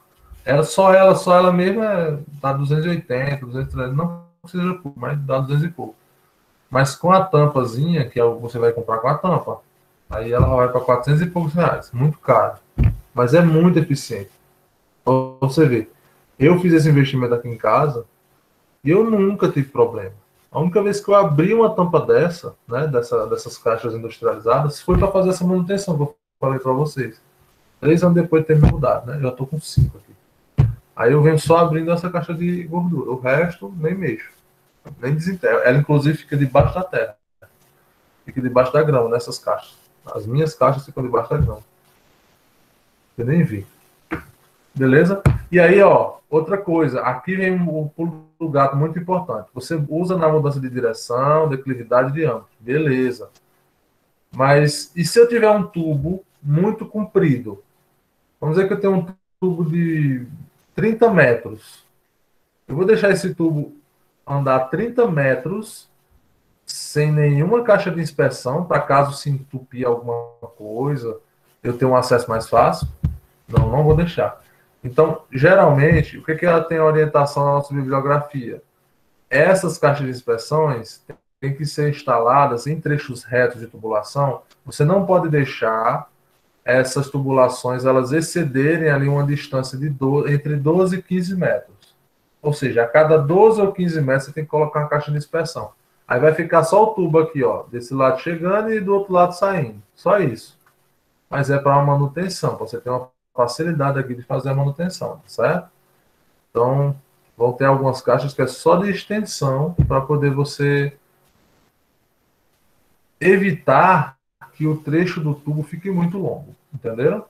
Só ela mesma dá 280, 230, não seja pouco, mas dá 200 e pouco. Mas com a tampazinha, que você vai comprar com a tampa, aí ela vai para 400 e poucos reais. Muito caro. Mas é muito eficiente. Você vê, eu fiz esse investimento aqui em casa e eu nunca tive problema. A única vez que eu abri uma tampa dessa, né, dessas caixas industrializadas, foi para fazer essa manutenção que eu falei para vocês. 3 anos depois de ter me mudado, né? Eu já estou com 5 aqui. Aí eu venho só abrindo essa caixa de gordura. O resto, nem mexo. Nem desenterro. Ela, inclusive, fica debaixo da terra. Fica debaixo da grama, nessas caixas. As minhas caixas ficam debaixo da grama. Eu nem vi. Beleza? E aí, ó, outra coisa. Aqui vem um pulo do gato muito importante. Você usa na mudança de direção, declividade e diâmetro. Beleza. Mas, e se eu tiver um tubo muito comprido? Vamos dizer que eu tenho um tubo de 30 metros. Eu vou deixar esse tubo andar 30 metros sem nenhuma caixa de inspeção, para caso se entupir alguma coisa, eu ter um acesso mais fácil? Não vou deixar. Então, geralmente, o que ela tem a orientação na nossa bibliografia? Essas caixas de inspeções têm que ser instaladas em trechos retos de tubulação. Você não pode deixar essas tubulações elas excederem ali uma distância de entre 12 e 15 metros. Ou seja, a cada 12 ou 15 metros você tem que colocar uma caixa de inspeção. Aí vai ficar só o tubo aqui, ó, desse lado chegando e do outro lado saindo. Só isso. Mas é para uma manutenção, para você ter uma facilidade aqui de fazer a manutenção, certo? Então, vão ter algumas caixas que é só de extensão para poder você evitar que o trecho do tubo fique muito longo. Entenderam?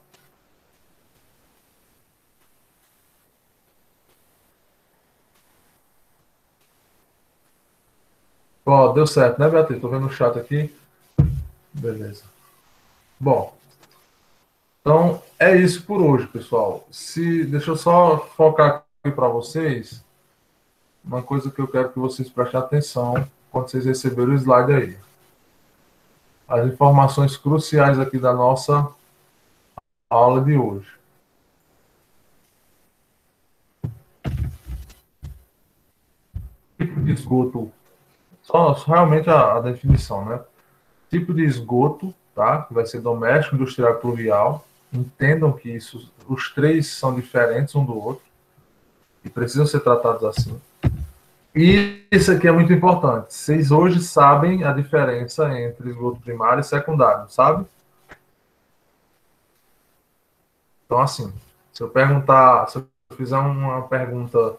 Ó, deu certo, né, Beatriz? Tô vendo o chat aqui. Beleza. Bom, então é isso por hoje, pessoal. Deixa eu só focar aqui para vocês uma coisa que eu quero que vocês prestem atenção quando vocês receberem o slide aí. As informações cruciais aqui da nossa aula de hoje. Tipo de esgoto, só realmente a definição, né? Tipo de esgoto, tá? Que vai ser doméstico, industrial e pluvial. Entendam que os três são diferentes um do outro e precisam ser tratados assim. E isso aqui é muito importante. Vocês hoje sabem a diferença entre esgoto primário e secundário, sabe? Então, assim, se eu fizer uma pergunta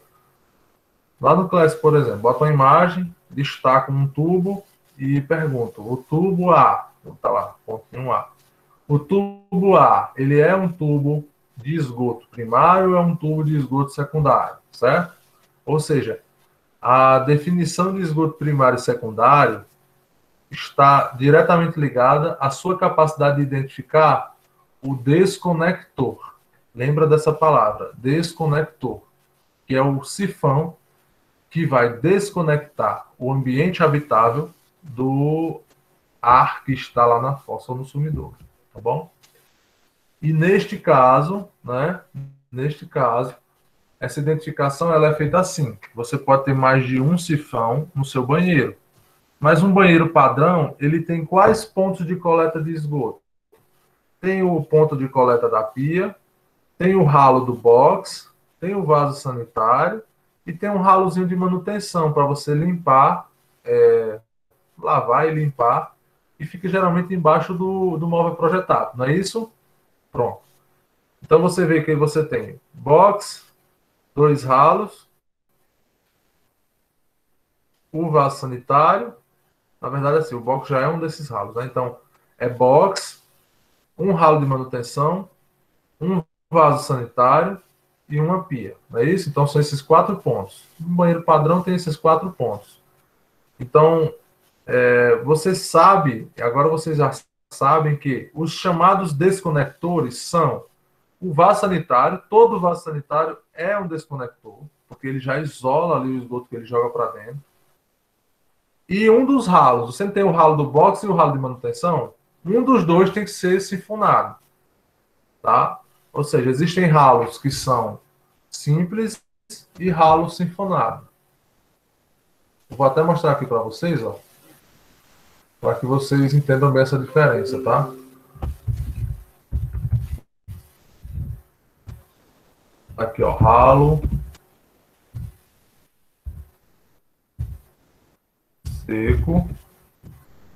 lá no Class, por exemplo, boto uma imagem, destaco um tubo e pergunto, o tubo A, tá lá, pontinho A. O tubo A, ele é um tubo de esgoto primário ou é um tubo de esgoto secundário, certo? Ou seja, a definição de esgoto primário e secundário está diretamente ligada à sua capacidade de identificar o desconector. Lembra dessa palavra, desconector, que é o sifão que vai desconectar o ambiente habitável do ar que está lá na fossa ou no sumidor, tá bom? E neste caso, né, neste caso, essa identificação ela é feita assim. Você pode ter mais de um sifão no seu banheiro, mas um banheiro padrão, ele tem quais pontos de coleta de esgoto? Tem o ponto de coleta da pia, tem o ralo do box, tem o vaso sanitário e tem um ralozinho de manutenção para você limpar, lavar e limpar, e fica geralmente embaixo do móvel projetado, não é isso? Pronto. Então você vê que você tem box, dois ralos, o vaso sanitário. Na verdade, assim, o box já é um desses ralos, né? Então, é box, um ralo de manutenção, um vaso sanitário e uma pia. Não é isso? Então, são esses 4 pontos. Um banheiro padrão tem esses 4 pontos. Então, você sabe, agora vocês já sabem que os chamados desconectores são o vaso sanitário, todo vaso sanitário é um desconector, porque ele já isola ali o esgoto que ele joga para dentro. E um dos ralos, você tem o ralo do box e o ralo de manutenção, um dos dois tem que ser sifonado, tá? Ou seja, existem ralos que são simples e ralo sinfonado. Vou até mostrar aqui para vocês, ó, para que vocês entendam bem essa diferença, tá? Aqui, ó, ralo seco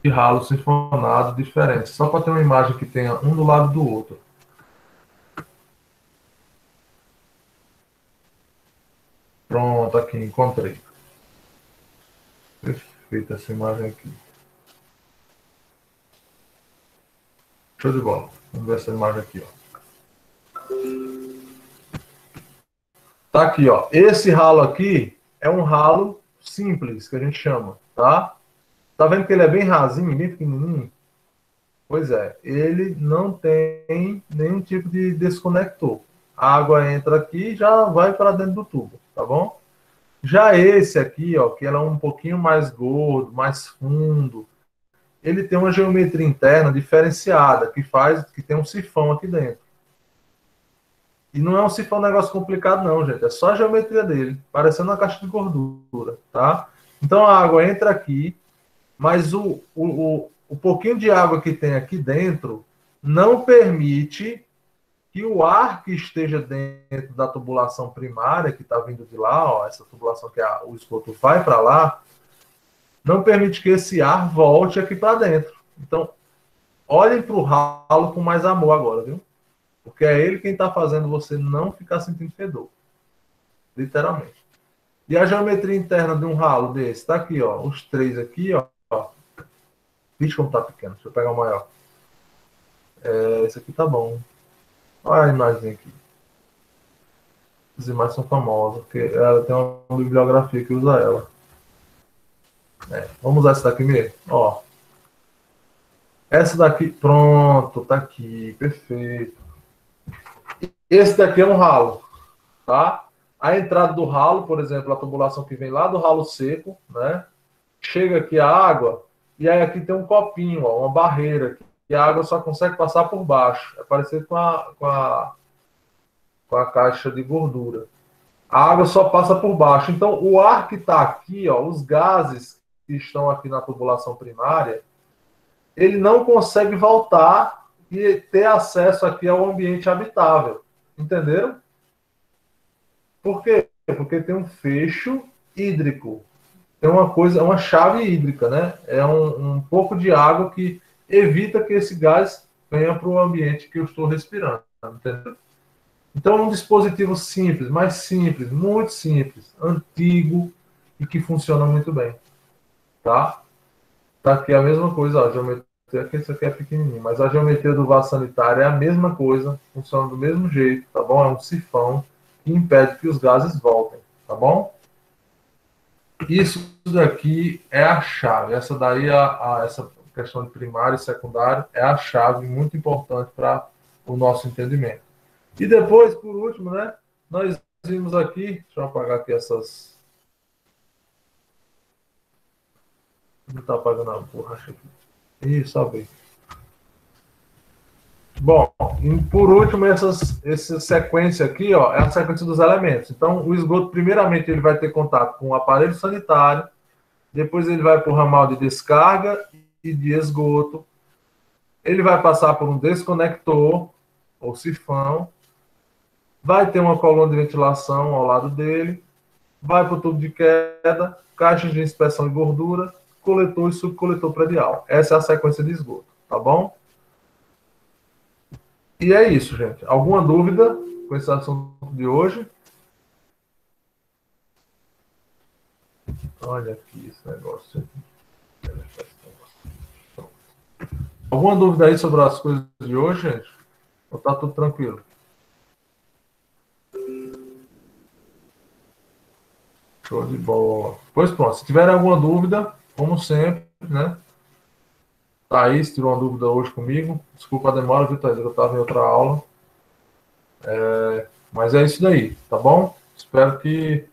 e ralo sinfonado diferente, só para ter uma imagem que tenha um do lado do outro. Pronto, aqui, encontrei. Perfeita essa imagem aqui. Show de bola. Vamos ver essa imagem aqui, ó. Tá aqui, ó. Esse ralo aqui é um ralo simples, que a gente chama, tá? Tá vendo que ele é bem rasinho, bem pequenininho? Pois é, ele não tem nenhum tipo de desconector. A água entra aqui e já vai para dentro do tubo, tá bom? Já esse aqui, ó, que ela é um pouquinho mais gordo, mais fundo, ele tem uma geometria interna diferenciada, que tem um sifão aqui dentro. E não é um sifão negócio complicado não, gente, é só a geometria dele, parecendo uma caixa de gordura, tá? Então a água entra aqui, mas o pouquinho de água que tem aqui dentro não permite que o ar que esteja dentro da tubulação primária, que está vindo de lá, ó, essa tubulação que o esgoto vai para lá, não permite que esse ar volte aqui para dentro. Então, olhem para o ralo com mais amor agora, viu? Porque é ele quem está fazendo você não ficar sentindo fedor. Literalmente. E a geometria interna de um ralo desse? Está aqui, ó. Os três aqui, ó. Vixe, como tá pequeno. Deixa eu pegar o maior. Esse aqui tá bom. Olha a imagem aqui. As imagens são famosas, porque ela tem uma bibliografia que usa ela. Vamos usar essa daqui mesmo? Ó. Essa daqui, pronto, tá aqui, perfeito. Esse daqui é um ralo, tá? A entrada do ralo, por exemplo, a tubulação que vem lá do ralo seco, né? Chega aqui a água, e aí aqui tem um copinho, ó, uma barreira, que a água só consegue passar por baixo. É parecido com a caixa de gordura. A água só passa por baixo. Então, o ar que está aqui, ó, os gases que estão aqui na tubulação primária, ele não consegue voltar e ter acesso aqui ao ambiente habitável. Entenderam? Por quê? Porque tem um fecho hídrico. uma coisa, uma chave hídrica, né? É um pouco de água que evita que esse gás venha para o ambiente que eu estou respirando, entendeu? Então, é um dispositivo simples, mais simples, muito simples, antigo e que funciona muito bem, tá? Tá aqui a mesma coisa, ó, a geometria, que isso aqui é pequenininho, mas a geometria do vaso sanitário é a mesma coisa, funciona do mesmo jeito, tá bom? É um sifão que impede que os gases voltem, tá bom? Isso daqui é a chave, essa daí, essa questão de primário e secundário, é a chave muito importante para o nosso entendimento. E depois, por último, né, nós vimos aqui, deixa eu apagar aqui essas... Não está apagando a borracha aqui. Isso, salvei. Bom, e por último, essa sequência aqui, ó, é a sequência dos elementos. Então, o esgoto, primeiramente, ele vai ter contato com o aparelho sanitário, depois ele vai para o ramal de descarga e de esgoto, ele vai passar por um desconector, ou sifão, vai ter uma coluna de ventilação ao lado dele, vai para o tubo de queda, caixa de inspeção de gordura, coletor e subcoletor predial. Essa é a sequência de esgoto, tá bom? E é isso, gente. Alguma dúvida com esse assunto de hoje? Olha aqui esse negócio. Alguma dúvida aí sobre as coisas de hoje, gente? Ou tá tudo tranquilo? Show de bola. Pois pronto, se tiver alguma dúvida, como sempre, né? Thaís tirou uma dúvida hoje comigo. Desculpa a demora, viu, Thaís? Eu estava em outra aula. Mas é isso daí, tá bom? Espero que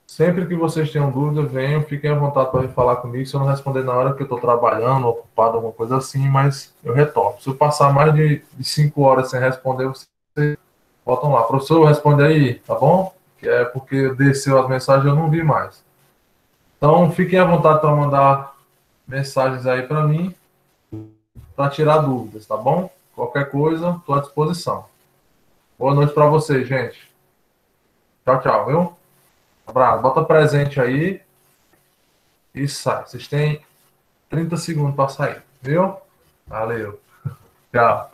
sempre que vocês tenham dúvida, venham, fiquem à vontade para falar comigo. Se eu não responder na hora que eu estou trabalhando, ocupado, alguma coisa assim, mas eu retorno. Se eu passar mais de 5 horas sem responder, vocês voltam lá. Professor, responde aí, tá bom? Que é porque desceu as mensagens e eu não vi mais. Então, fiquem à vontade para mandar mensagens aí para mim, para tirar dúvidas, tá bom? Qualquer coisa, estou à disposição. Boa noite para vocês, gente. Tchau, tchau, viu? Abraço. Bota presente aí e sai. Vocês têm 30 segundos para sair, viu? Valeu. Tchau.